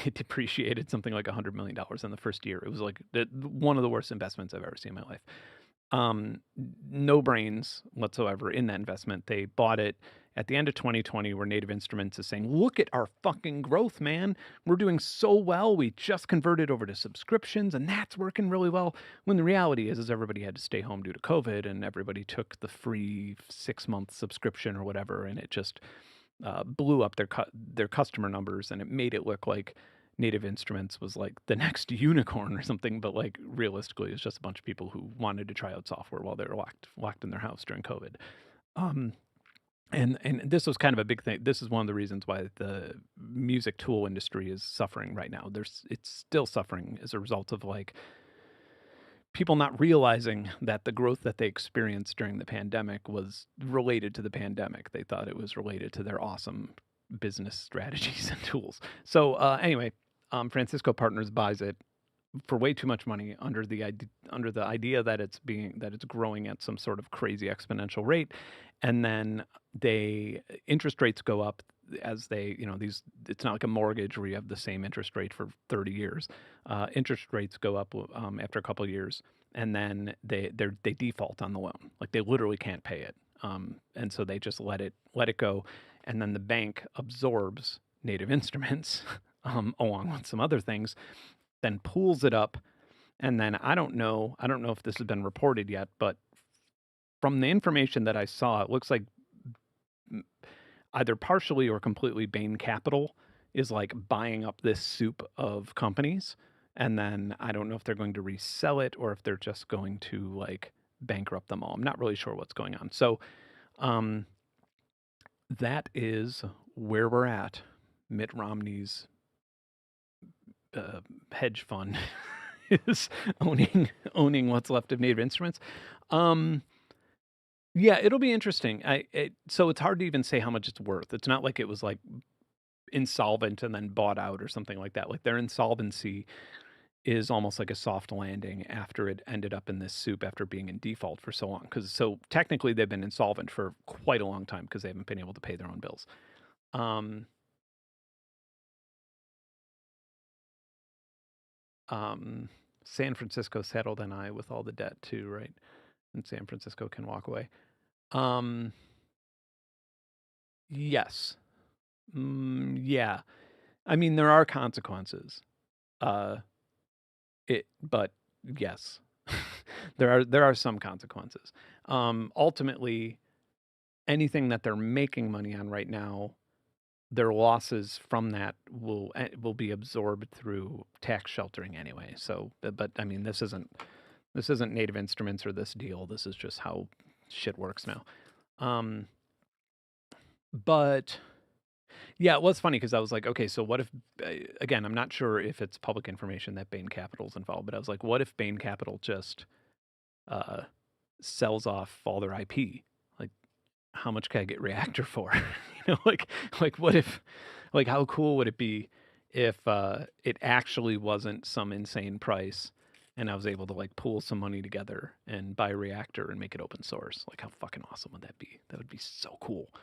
S1: It depreciated something like $100 million in the first year. It was like one of the worst investments I've ever seen in my life. No brains whatsoever in that investment. They bought it at the end of 2020, where Native Instruments is saying, "Look at our fucking growth, man. We're doing so well. We just converted over to subscriptions, and that's working really well." When the reality is everybody had to stay home due to COVID, and everybody took the free 6-month subscription or whatever, and it just blew up their customer numbers, and it made it look like Native Instruments was like the next unicorn or something, but like realistically, it's just a bunch of people who wanted to try out software while they were locked in their house during COVID. Um, and this was kind of a big thing. This is one of the reasons why the music tool industry is suffering right now. It's still suffering as a result of like people not realizing that the growth that they experienced during the pandemic was related to the pandemic. They thought it was related to their awesome business strategies and tools. So anyway, Francisco Partners buys it for way too much money under the idea that it's growing at some sort of crazy exponential rate, and then interest rates go up as it's not like a mortgage where you have the same interest rate for 30 years. Interest rates go up after a couple of years, and then they default on the loan. Like, they literally can't pay it, and so they just let it go, and then the bank absorbs Native Instruments along with some other things, then pulls it up, and then I don't know if this has been reported yet, but from the information that I saw, it looks like either partially or completely Bain Capital is like buying up this soup of companies, and then I don't know if they're going to resell it or if they're just going to like bankrupt them all. I'm not really sure what's going on. So that is where we're at. Mitt Romney's hedge fund is owning what's left of Native Instruments. Yeah, it'll be interesting. So it's hard to even say how much it's worth. It's not like it was like insolvent and then bought out or something like that. Like, their insolvency is almost like a soft landing after it ended up in this soup after being in default for so long. So technically they've been insolvent for quite a long time because they haven't been able to pay their own bills. San Francisco settled an eye with all the debt too, right? And San Francisco can walk away. Yes. Yeah. I mean, there are consequences. But yes, there are some consequences. Ultimately, anything that they're making money on right now, their losses from that will be absorbed through tax sheltering anyway. So, but I mean, this isn't Native Instruments or this deal. This is just how shit works now. But yeah, it was funny because I was like, okay, so what if, again, I'm not sure if it's public information that Bain Capital's involved, but I was like, what if Bain Capital just uh, sells off all their IP? Like, how much can I get Reactor for? Like what if, like, how cool would it be if it actually wasn't some insane price and I was able to like pool some money together and buy Reactor and make it open source? Like, how fucking awesome would that be? That would be so cool.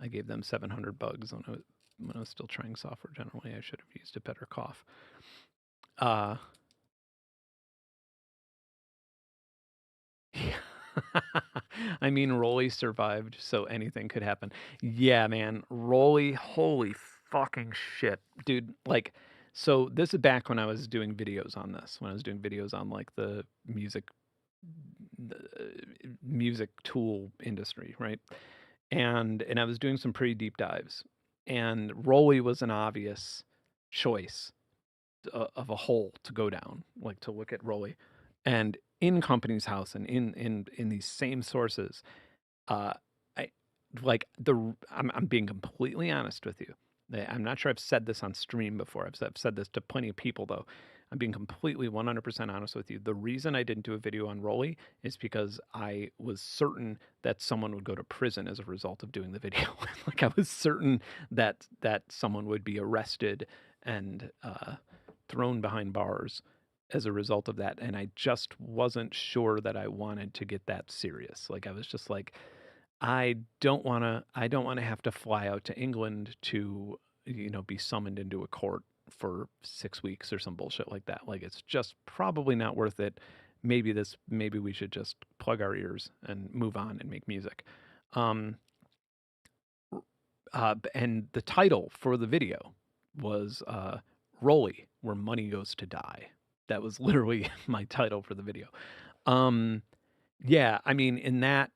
S1: I gave them 700 bugs when I was still trying software generally. I should have used a better cough. I mean, Rolly survived, so anything could happen. Yeah, man. Rolly, holy fucking shit. Dude, like, so this is back when I was doing videos on this, when I was doing videos on like the music tool industry, right? And I was doing some pretty deep dives. And Rolly was an obvious choice of a hole to go down, like to look at Rolly. And in Company's House and in these same sources, uh, I like I'm being completely honest with you. I'm not sure I've said this on stream before. I've said this to plenty of people though. I'm being completely 100% honest with you. The reason I didn't do a video on Rolly is because I was certain that someone would go to prison as a result of doing the video. Like I was certain that someone would be arrested and thrown behind bars as a result of that, and I just wasn't sure that I wanted to get that serious. Like I was just like, I don't want to have to fly out to England to, be summoned into a court for 6 weeks or some bullshit like that. Like it's just probably not worth it. Maybe we should just plug our ears and move on and make music. Um and the title for the video was Rolly, Where Money Goes to Die. That was literally my title for the video. Yeah, I mean, in that,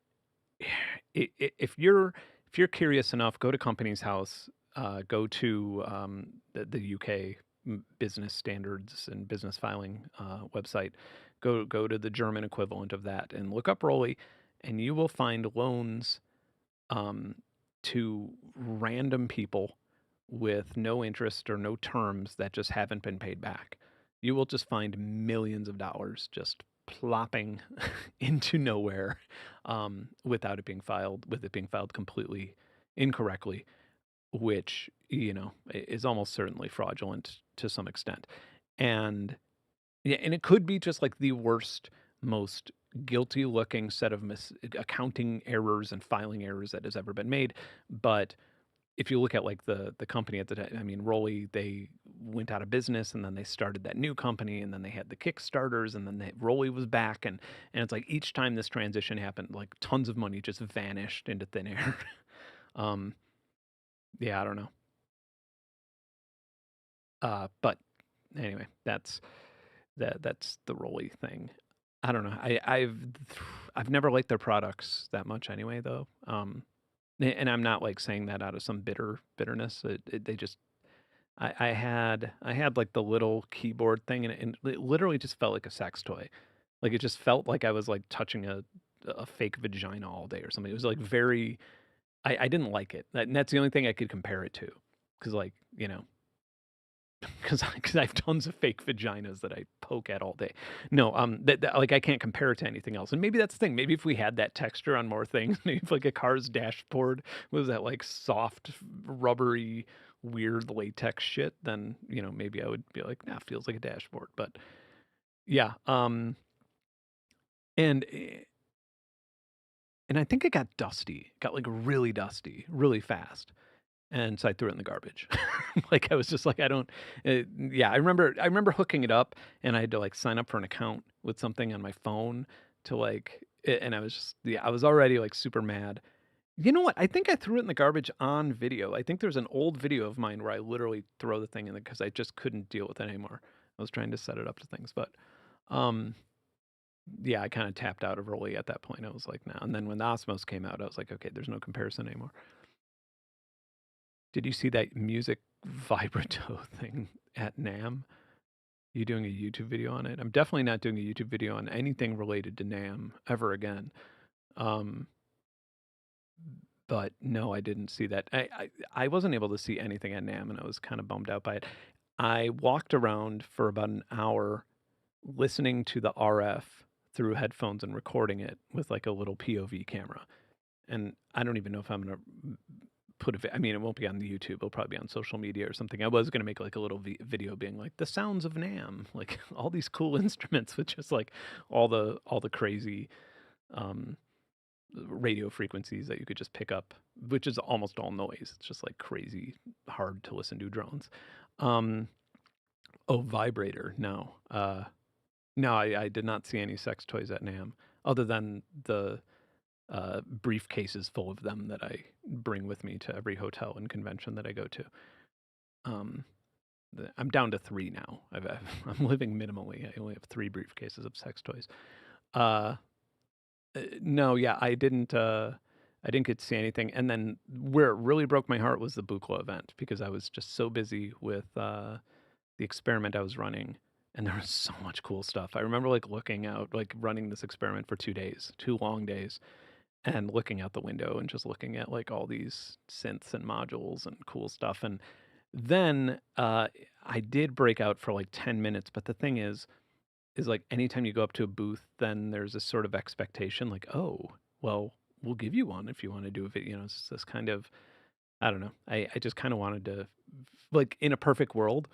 S1: if you're curious enough, go to Company's House, go to the UK business standards and business filing website. Go to the German equivalent of that and look up Rolly, and you will find loans um, to random people with no interest or no terms that just haven't been paid back. You will just find millions of dollars just plopping into nowhere without it being filed, with it being filed completely incorrectly, which is almost certainly fraudulent to some extent. And yeah, and it could be just like the worst, most guilty looking set of accounting errors and filing errors that has ever been made. But if you look at like the company at the time, I mean, Rolly, they went out of business and then they started that new company and then they had the Kickstarters and then Rolly was back, and it's like each time this transition happened, like tons of money just vanished into thin air. um, yeah, I don't know. But anyway, that's the Rolly thing. I don't know. I've never liked their products that much anyway, though. And I'm not like saying that out of some bitterness. They just I had like the little keyboard thing, and it literally just felt like a sex toy. Like it just felt like I was like touching a fake vagina all day or something. It was like very. I didn't like it, and that's the only thing I could compare it to, because like because I have tons of fake vaginas that I poke at all day. No, like I can't compare it to anything else. And maybe that's the thing. Maybe if we had that texture on more things, maybe if like a car's dashboard was that like soft, rubbery, weird latex shit, then maybe I would be like, nah, feels like a dashboard. But yeah, and and I think it got dusty, got like really dusty, really fast. And so I threw it in the garbage. Like I was just like, I don't. Yeah, I remember hooking it up, and I had to like sign up for an account with something on my phone to like, and I was just, yeah, I was already like super mad. You know what? I think I threw it in the garbage on video. I think there's an old video of mine where I literally throw the thing in it because I just couldn't deal with it anymore. I was trying to set it up to things, but um, yeah, I kind of tapped out of early at that point. I was like, no. And then when the Osmos came out, I was like, okay, there's no comparison anymore. Did you see that music vibrato thing at NAMM? You doing a YouTube video on it? I'm definitely not doing a YouTube video on anything related to NAMM ever again. Um, but no, I didn't see that. I wasn't able to see anything at NAMM, and I was kind of bummed out by it. I walked around for about an hour listening to the RF through headphones and recording it with like a little POV camera. And I don't even know if I'm gonna I mean, it won't be on the YouTube. It'll probably be on social media or something. I was gonna make like a little video being like the sounds of NAMM, like all these cool instruments with just like all the crazy um, radio frequencies that you could just pick up, which is almost all noise. It's just like crazy hard to listen to drones. Um, oh, vibrator. No, no, I did not see any sex toys at NAMM other than the briefcases full of them that I bring with me to every hotel and convention that I go to. Um, I'm down to 3 now. I'm living minimally. I only have 3 briefcases of sex toys. Uh, no, yeah, I didn't get to see anything. And then where it really broke my heart was the Buchla event because I was just so busy with the experiment I was running, and there was so much cool stuff. I remember like looking out, like running this experiment for 2 days, 2 long days, and looking out the window and just looking at like all these synths and modules and cool stuff. And then I did break out for like 10 minutes, but the thing is like anytime you go up to a booth, then there's this sort of expectation like, oh, well, we'll give you one if you want to do a video. You know, it's this kind of, I don't know. I just kind of wanted to, like, in a perfect world,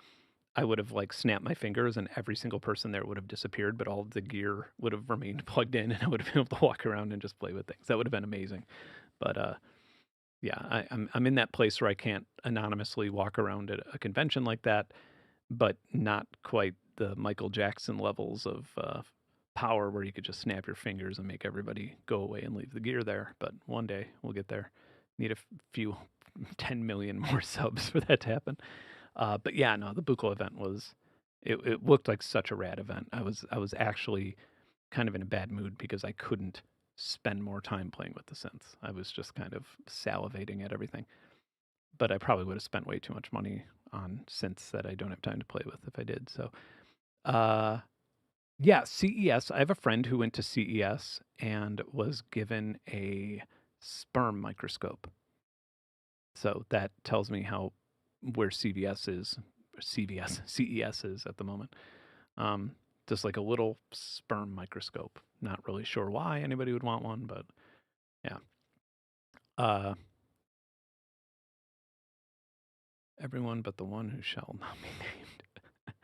S1: I would have like snapped my fingers and every single person there would have disappeared, but all of the gear would have remained plugged in and I would have been able to walk around and just play with things. That would have been amazing. But yeah, I'm in that place where I can't anonymously walk around at a convention like that, but not quite the Michael Jackson levels of power where you could just snap your fingers and make everybody go away and leave the gear there. But one day we'll get there. Need a few 10 million more subs for that to happen. But yeah, no, the Buchla event was it looked like such a rad event. I was actually kind of in a bad mood because I couldn't spend more time playing with the synths. I was just kind of salivating at everything. But I probably would have spent way too much money on synths that I don't have time to play with if I did. So, uh, yeah, CES. I have a friend who went to CES and was given a sperm microscope. So that tells me how where CVS is, CES is at the moment. Just like a little sperm microscope. Not really sure why anybody would want one, but yeah. Uh, everyone but the one who shall not be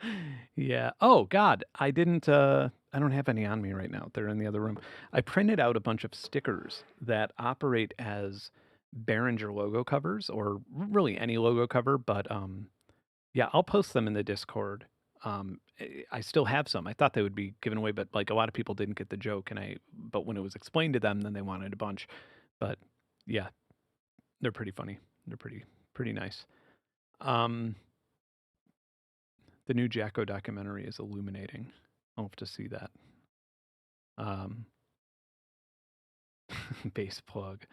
S1: named. Yeah. Oh God, I didn't. I don't have any on me right now. They're in the other room. I printed out a bunch of stickers that operate as Behringer logo covers, or really any logo cover. But yeah, I'll post them in the Discord. I still have some. I thought they would be given away, but like a lot of people didn't get the joke, but when it was explained to them, then they wanted a bunch. But yeah, they're pretty funny. They're pretty nice. The new Jacko documentary is illuminating. I'll have to see that. Um, Bass plug.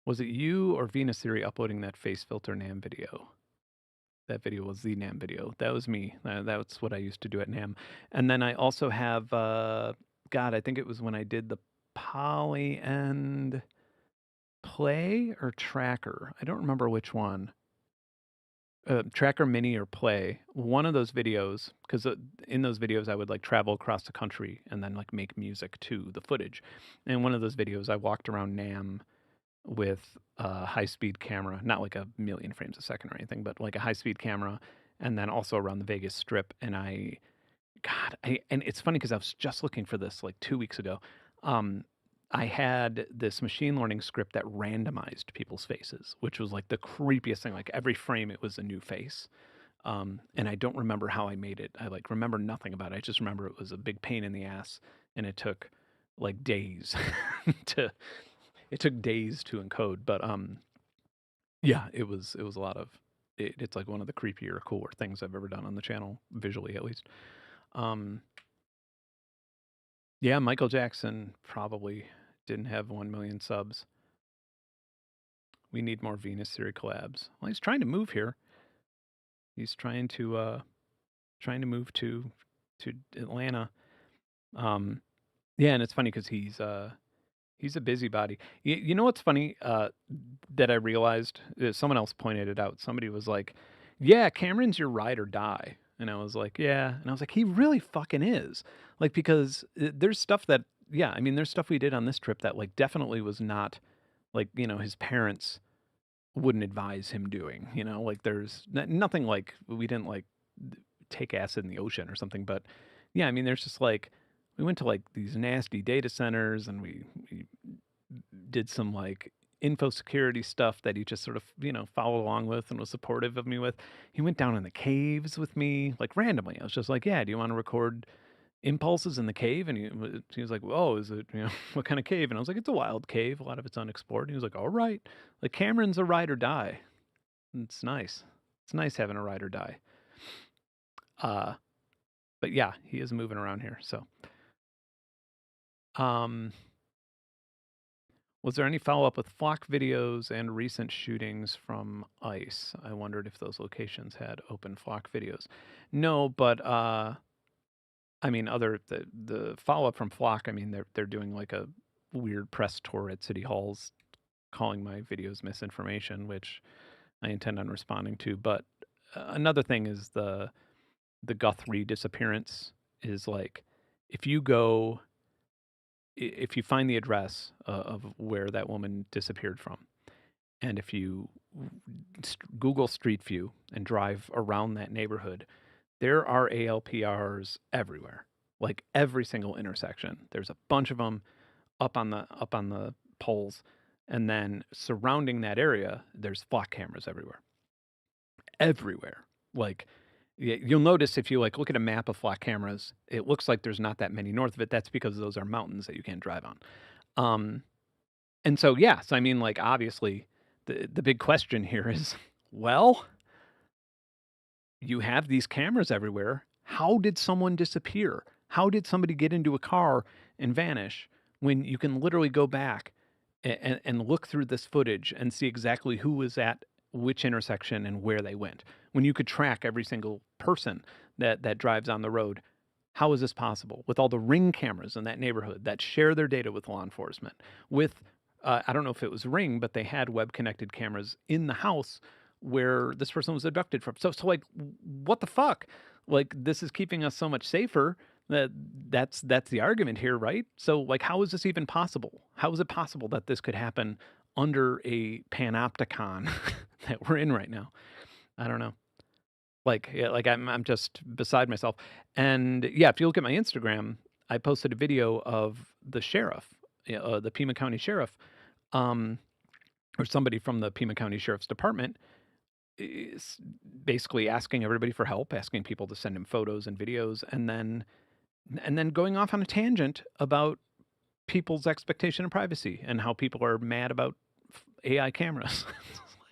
S1: Was it you or Venus Theory uploading that face filter NAM video? That video was the NAM video. That was me. That's what I used to do at NAM. And then I also have, God, I think it was when I did the Poly and Play or Tracker. I don't remember which one. Tracker Mini or Play. One of those videos, because in those videos I would like travel across the country and then like make music to the footage. And one of those videos I walked around NAM with a high-speed camera, not like a million frames a second or anything, but like a high-speed camera, and then also around the Vegas Strip. And and it's funny because I was just looking for this like 2 weeks ago. I had this machine learning script that randomized people's faces, which was like the creepiest thing. Like every frame, it was a new face. And I don't remember how I made it. I like remember nothing about it. I just remember it was a big pain in the ass, and it took like days to it took days to encode. But yeah, it was a lot of it's like one of the creepier, cooler things I've ever done on the channel, visually at least. Yeah, Michael Jackson probably didn't have 1 million subs. We need more Venus Theory collabs. Well, he's trying to move here. He's trying to move to Atlanta. Yeah, and it's funny because he's a busybody. You know what's funny that I realized? Someone else pointed it out. Somebody was like, "Yeah, Cameron's your ride or die," and I was like, "Yeah," and I was like, "He really fucking is." Like because there's stuff that yeah, I mean, there's stuff we did on this trip that like definitely was not like his parents wouldn't advise him doing. Like there's nothing like we didn't like take acid in the ocean or something, but yeah, I mean, there's just like we went to like these nasty data centers and we did some like info security stuff that he just sort of followed along with and was supportive of me with. He went down in the caves with me like randomly. I was just like, yeah, do you want to record impulses in the cave? And he was like, whoa, is it what kind of cave? And I was like, it's a wild cave, a lot of it's unexplored. And he was like, all right, like Cameron's a ride or die. It's nice. It's nice having a ride or die. But yeah, he is moving around here. So was there any follow-up with flock videos and recent shootings from ICE? I wondered if those locations had open flock videos. No, but I mean, the follow-up from flock. I mean, they're doing like a weird press tour at city halls, calling my videos misinformation, which I intend on responding to. But another thing is the Guthrie disappearance is like if you find the address of where that woman disappeared from, and if you Google Street View and drive around that neighborhood, there are ALPRs everywhere, like every single intersection. There's a bunch of them up on the poles, and then surrounding that area, there's flock cameras everywhere. Like you'll notice if you like look at a map of flock cameras, it looks like there's not that many north of it. That's because those are mountains that you can't drive on. And so yes, I mean, like obviously the big question here is, well, you have these cameras everywhere. How did someone disappear? How did somebody get into a car and vanish when you can literally go back and look through this footage and see exactly who was at which intersection and where they went? When you could track every single person that drives on the road, how is this possible? With all the Ring cameras in that neighborhood that share their data with law enforcement, with I don't know if it was Ring, but they had web-connected cameras in the house where this person was abducted from. So like, what the fuck? Like, this is keeping us so much safer. That's the argument here, right? So like, how is this even possible? How is it possible that this could happen under a panopticon that we're in right now? I don't know. Like, yeah, like I'm just beside myself. And yeah, if you look at my Instagram, I posted a video of the sheriff, the Pima County sheriff, um, or somebody from the Pima County Sheriff's Department is basically asking everybody for help, asking people to send him photos and videos, and then going off on a tangent about people's expectation of privacy and how people are mad about AI cameras.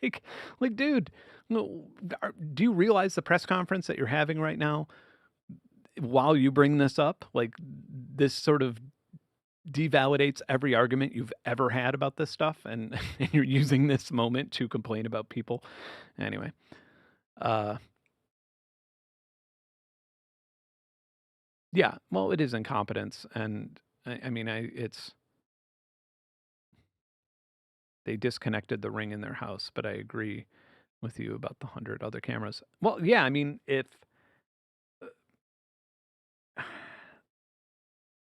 S1: like, dude, do you realize the press conference that you're having right now while you bring this up? Like, this sort of devalidates every argument you've ever had about this stuff, and you're using this moment to complain about people. Anyway, yeah, well, it is incompetence, and I mean, they disconnected the Ring in their house, but I agree with you about the 100 other cameras. Well, yeah, I mean, if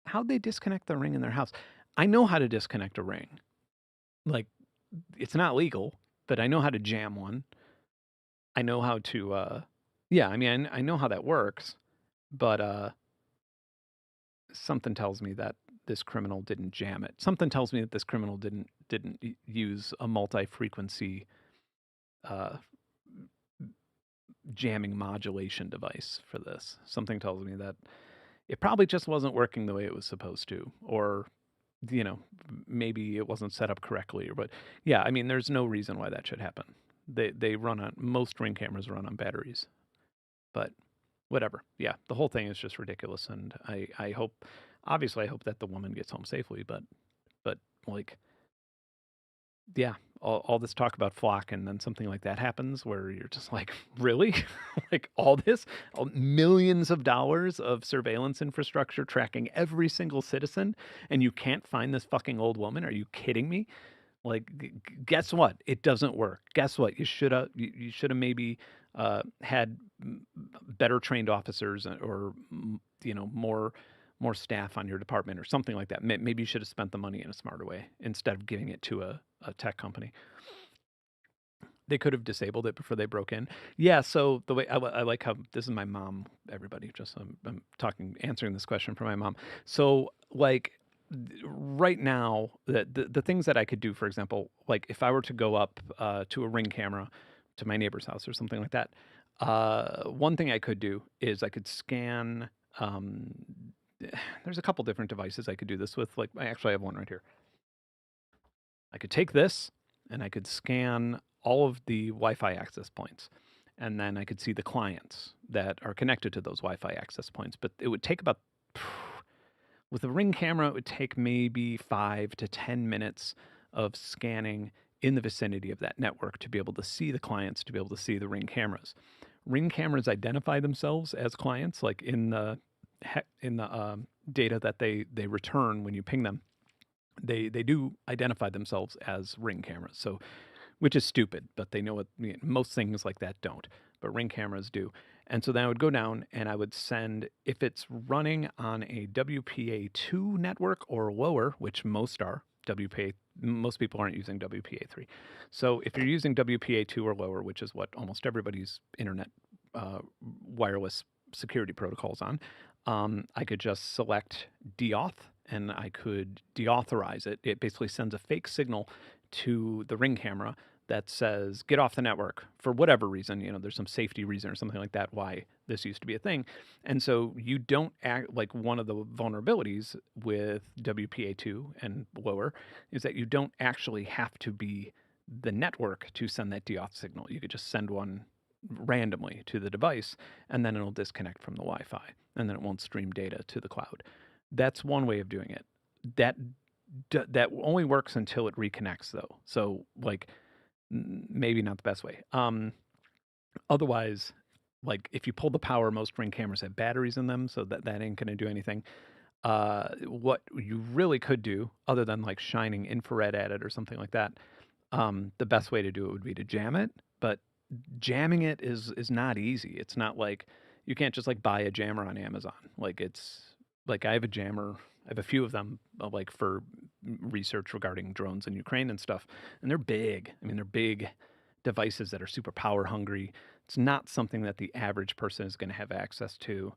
S1: how'd they disconnect the Ring in their house? I know how to disconnect a Ring. Like, it's not legal, but I know how to jam one. I know how to, yeah, I mean, I know how that works, but something tells me that this criminal didn't jam it. Something tells me that this criminal didn't use a multi-frequency jamming modulation device for this. Something tells me that it probably just wasn't working the way it was supposed to, or maybe it wasn't set up correctly. But yeah, I mean, there's no reason why that should happen. They run on, most Ring cameras run on batteries, but whatever. Yeah, the whole thing is just ridiculous, and I hope, obviously, I hope that the woman gets home safely, but like, yeah, all this talk about flock, and then something like that happens where you're just like, really? Like all this, millions of dollars of surveillance infrastructure tracking every single citizen, and you can't find this fucking old woman? Are you kidding me? Like, guess what? It doesn't work. Guess what? You should have maybe had better trained officers, or more staff on your department or something like that. Maybe you should have spent the money in a smarter way instead of giving it to a tech company. They could have disabled it before they broke in. Yeah. So the way I like how this is my mom. Everybody, just I'm answering this question for my mom. So like right now, the things that I could do, for example, like if I were to go up to a Ring camera to my neighbor's house or something like that, one thing I could do is I could scan. There's a couple different devices I could do this with. Like I actually have one right here. I could take this and I could scan all of the Wi-Fi access points, and then I could see the clients that are connected to those Wi-Fi access points. But it would take about, with a Ring camera, it would take maybe 5 to 10 minutes of scanning in the vicinity of that network to be able to see the clients, to be able to see the Ring cameras. Ring cameras identify themselves as clients, like in the data that they return when you ping them. They do identify themselves as Ring cameras. So, which is stupid, but they know what, most things like that don't, but Ring cameras do. And so then I would go down and I would send, if it's running on a WPA2 network or lower, which most are, most people aren't using WPA3. So if you're using WPA2 or lower, which is what almost everybody's internet wireless security protocols on, I could just select deauth and I could deauthorize it. It basically sends a fake signal to the Ring camera that says get off the network for whatever reason. There's some safety reason or something like that why this used to be a thing. And so you don't act, like, one of the vulnerabilities with WPA2 and lower is that you don't actually have to be the network to send that deauth signal. You could just send one randomly to the device, and then it'll disconnect from the Wi-Fi, and then it won't stream data to the cloud. That's one way of doing it. That only works until it reconnects, though. So, like, maybe not the best way. Otherwise, like, if you pull the power, most Ring cameras have batteries in them, so that ain't gonna do anything. What you really could do, other than like shining infrared at it or something like that, the best way to do it would be to jam it. But jamming it is not easy. It's not like you can't just like buy a jammer on Amazon. Like, it's like I have a jammer. I have a few of them, like for research regarding drones in Ukraine and stuff, and they're big. I mean, they're big devices that are super power hungry. It's not something that the average person is going to have access to,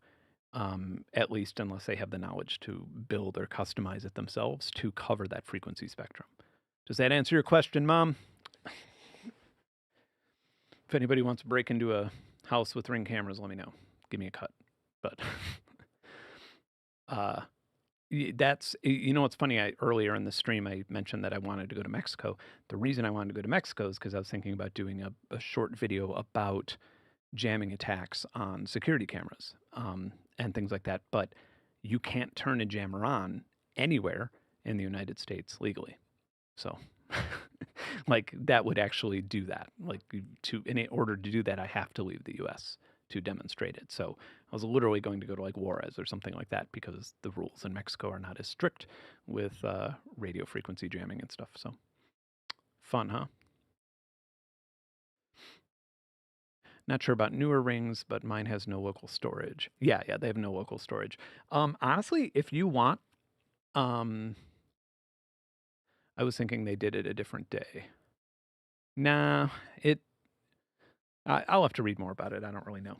S1: at least unless they have the knowledge to build or customize it themselves to cover that frequency spectrum. Does that answer your question, Mom? If anybody wants to break into a house with Ring cameras, let me know. Give me a cut. But that's, what's funny, earlier in the stream I mentioned that I wanted to go to Mexico. The reason I wanted to go to Mexico is because I was thinking about doing a short video about jamming attacks on security cameras, and things like that. But you can't turn a jammer on anywhere in the United States legally. So like, that would actually do that. Like, in order to do that, I have to leave the US to demonstrate it. So I was literally going to go to like Juarez or something like that because the rules in Mexico are not as strict with radio frequency jamming and stuff. So fun, huh? Not sure about newer rings, but mine has no local storage. Yeah, they have no local storage. Honestly, if you want, I was thinking they did it a different day. Nah, I'll have to read more about it. I don't really know.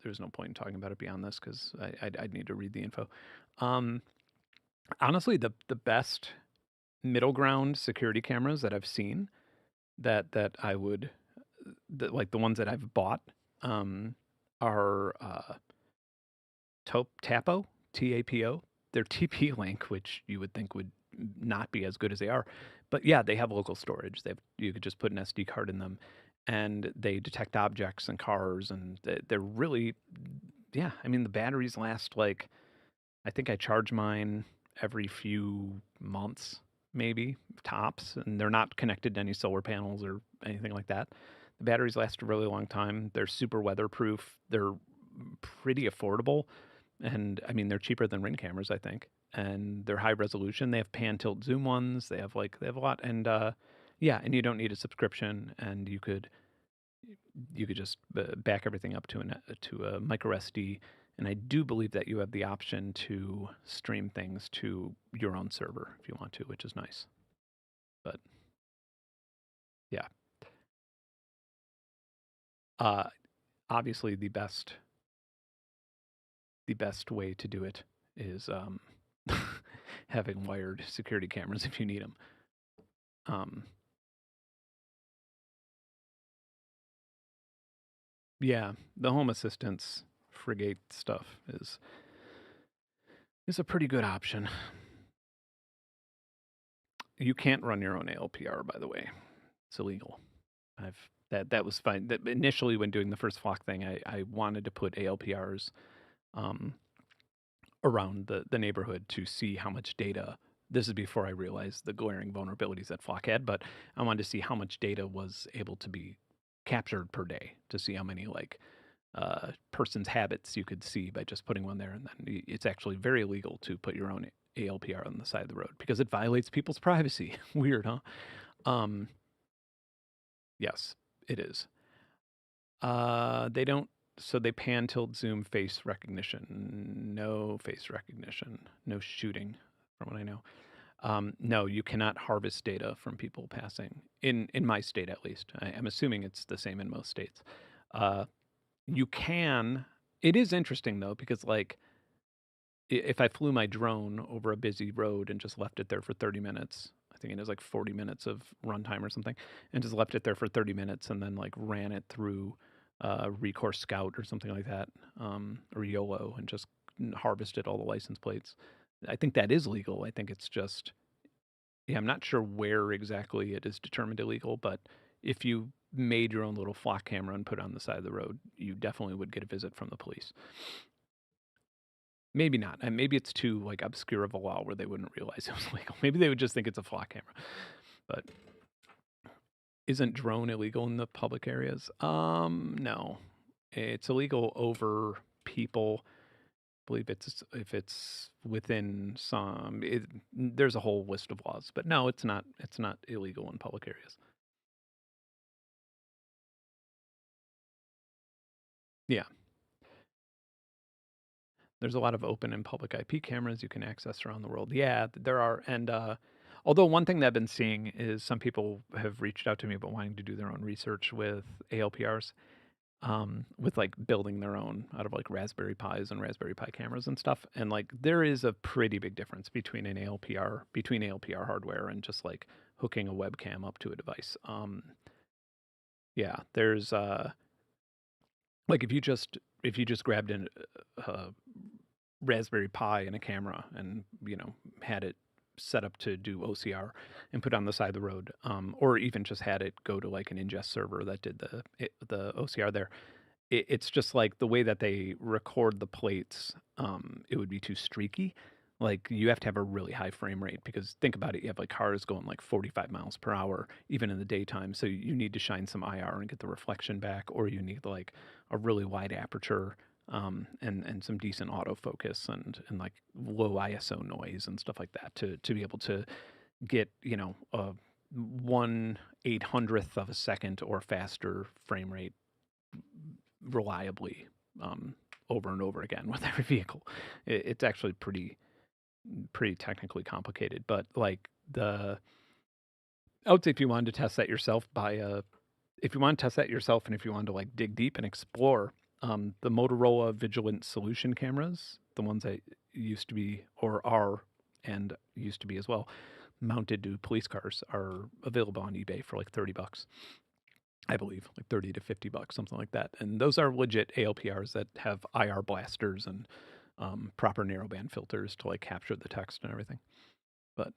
S1: There's no point in talking about it beyond this because I'd need to read the info. Honestly, the best middle ground security cameras that I've seen that I would, like the ones that I've bought, are Tapo, TAPO. They're TP-Link, which you would think would not be as good as they are. But yeah, they have local storage. You could just put an SD card in them. and they detect objects and cars, and they're really, yeah. I mean, the batteries last like, I think I charge mine every few months, maybe tops, and they're not connected to any solar panels or anything like that. The batteries last a really long time. They're super weatherproof. They're pretty affordable, and I mean they're cheaper than Ring cameras, I think. And they're high resolution. They have pan tilt zoom ones. They have a lot, and yeah, and you don't need a subscription, and you could just back everything up to a micro SD. And I do believe that you have the option to stream things to your own server if you want to, which is nice. But yeah, uh, obviously the best way to do it is having wired security cameras if you need them. Um, yeah, the home assistance frigate stuff is a pretty good option. You can't run your own ALPR, by the way. It's illegal. I've that was fine. That initially, when doing the first flock thing, I wanted to put ALPRs um, around the neighborhood to see how much data. This is before I realized the glaring vulnerabilities that Flock had, but I wanted to see how much data was able to be captured per day to see how many like person's habits you could see by just putting one there. And then it's actually very illegal to put your own ALPR on the side of the road because it violates people's privacy. Weird, huh? Um, yes, it is. They don't. So they pan, tilt, zoom, face recognition. No face recognition. No shooting, from what I know. No, you cannot harvest data from people passing in my state, at least. I'm assuming it's the same in most states. Uh, you can. It is interesting though because like if I flew my drone over a busy road and just left it there for 30 minutes, I think it was like 40 minutes of runtime or something, and just left it there for 30 minutes and then like ran it through Recourse Scout or something like that, or YOLO, and just harvested all the license plates. I think that is legal. I think it's just, yeah, I'm not sure where exactly it is determined illegal, but if you made your own little flock camera and put it on the side of the road, you definitely would get a visit from the police. Maybe not, and maybe it's too like obscure of a law where they wouldn't realize it was legal. Maybe they would just think it's a flock camera. But isn't drone illegal in the public areas? No, it's illegal over people. I believe it's if it's within some. There's a whole list of laws, but no, it's not. It's not illegal in public areas. Yeah, there's a lot of open and public IP cameras you can access around the world. Yeah, there are. And although one thing that I've been seeing is some people have reached out to me about wanting to do their own research with ALPRs, with like building their own out of like Raspberry Pis and Raspberry Pi cameras and stuff. And like there is a pretty big difference between between ALPR hardware and just like hooking a webcam up to a device. Yeah, there's like if you just grabbed a Raspberry Pi and a camera and had it set up to do OCR and put on the side of the road, or even just had it go to like an ingest server that did the OCR there. It's just like the way that they record the plates, it would be too streaky. Like you have to have a really high frame rate because think about it, you have like cars going like 45 miles per hour even in the daytime. So you need to shine some IR and get the reflection back, or you need like a really wide aperture, and some decent autofocus and like low ISO noise and stuff like that to be able to get a 1/800th of a second or faster frame rate reliably, um, over and over again with every vehicle. It's actually pretty technically complicated, but like I would say if you wanted to test that yourself, if you want to test that yourself, and if you wanted to like dig deep and explore, the Motorola Vigilant Solution cameras, the ones that used to be or are and used to be as well, mounted to police cars, are available on eBay for like $30. I believe, like 30 to $50, something like that. And those are legit ALPRs that have IR blasters and proper narrowband filters to like capture the text and everything. But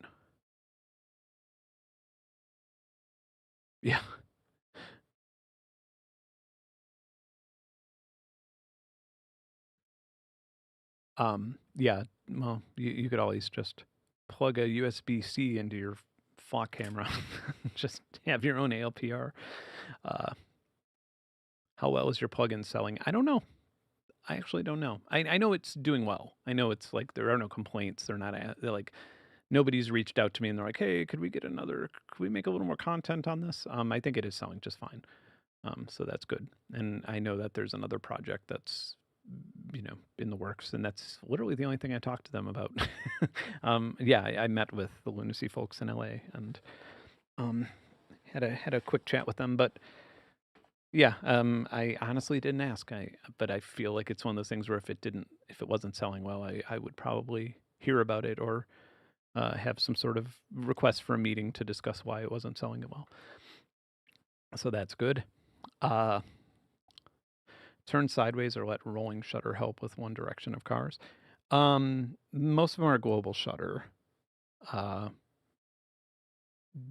S1: yeah, Yeah, well, you could always just plug a USB-C into your flock camera. Just have your own ALPR. Uh, how well is your plugin selling? I don't know. I actually don't know. I know it's doing well. I know it's like there are no complaints. They're like nobody's reached out to me and they're like, hey, could we make a little more content on this? I think it is selling just fine. So that's good. And I know that there's another project that's, in the works, and that's literally the only thing I talked to them about. Yeah, I met with the Lunacy folks in LA and had a quick chat with them, but yeah, I honestly didn't ask. But I feel like it's one of those things where if it wasn't selling well, I would probably hear about it or have some sort of request for a meeting to discuss why it wasn't selling well. So that's good. Turn sideways or let rolling shutter help with one direction of cars. Most of them are global shutter.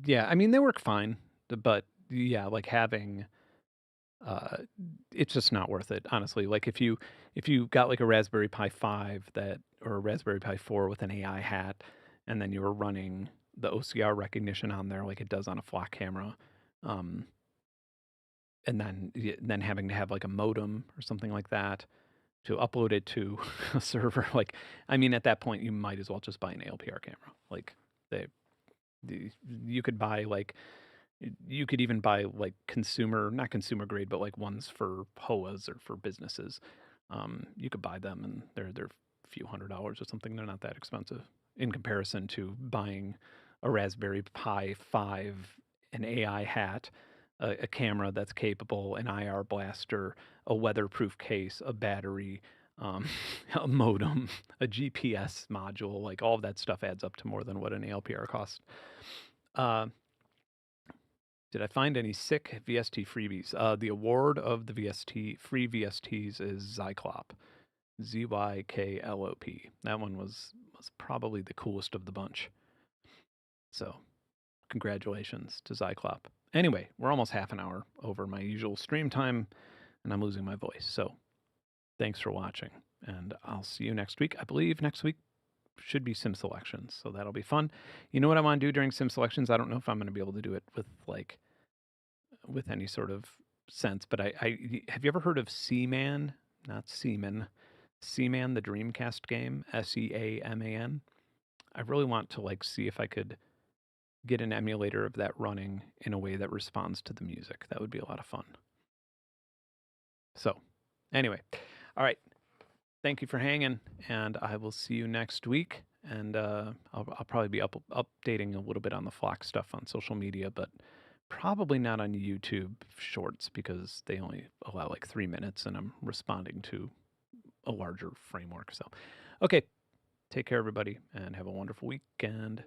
S1: Yeah, I mean they work fine, but yeah, like having uh it's just not worth it, honestly. Like if you got like a Raspberry Pi 5 or a Raspberry Pi 4 with an AI hat, and then you were running the OCR recognition on there like it does on a flock camera, um and then having to have like a modem or something like that to upload it to a server, like, I mean, at that point you might as well just buy an ALPR camera. Like they you could buy like you could even buy like not consumer grade, but like ones for HOAs or for businesses. You could buy them and they're a few $100s or something. They're not that expensive in comparison to buying a Raspberry Pi 5, an AI hat, a camera that's capable, an IR blaster, a weatherproof case, a battery, a modem, a GPS module. Like all of that stuff adds up to more than what an ALPR costs. Uh, did I find any sick VST freebies? The award of the free VSTs is Cyclop, ZYKLOP. That one was probably the coolest of the bunch. So congratulations to Cyclop. Anyway, we're almost half an hour over my usual stream time, and I'm losing my voice. So thanks for watching, and I'll see you next week. I believe next week should be sim selections, so that'll be fun. You know what I want to do during sim selections? I don't know if I'm going to be able to do it with any sort of sense, but have you ever heard of Seaman? Not Seaman. Seaman, the Dreamcast game, SEAMAN. I really want to like see if I could get an emulator of that running in a way that responds to the music. That would be a lot of fun. So, anyway, all right. Thank you for hanging, and I will see you next week. And I'll probably be updating a little bit on the flock stuff on social media, but probably not on YouTube Shorts because they only allow like 3 minutes, and I'm responding to a larger framework. So, okay, take care, everybody, and have a wonderful weekend.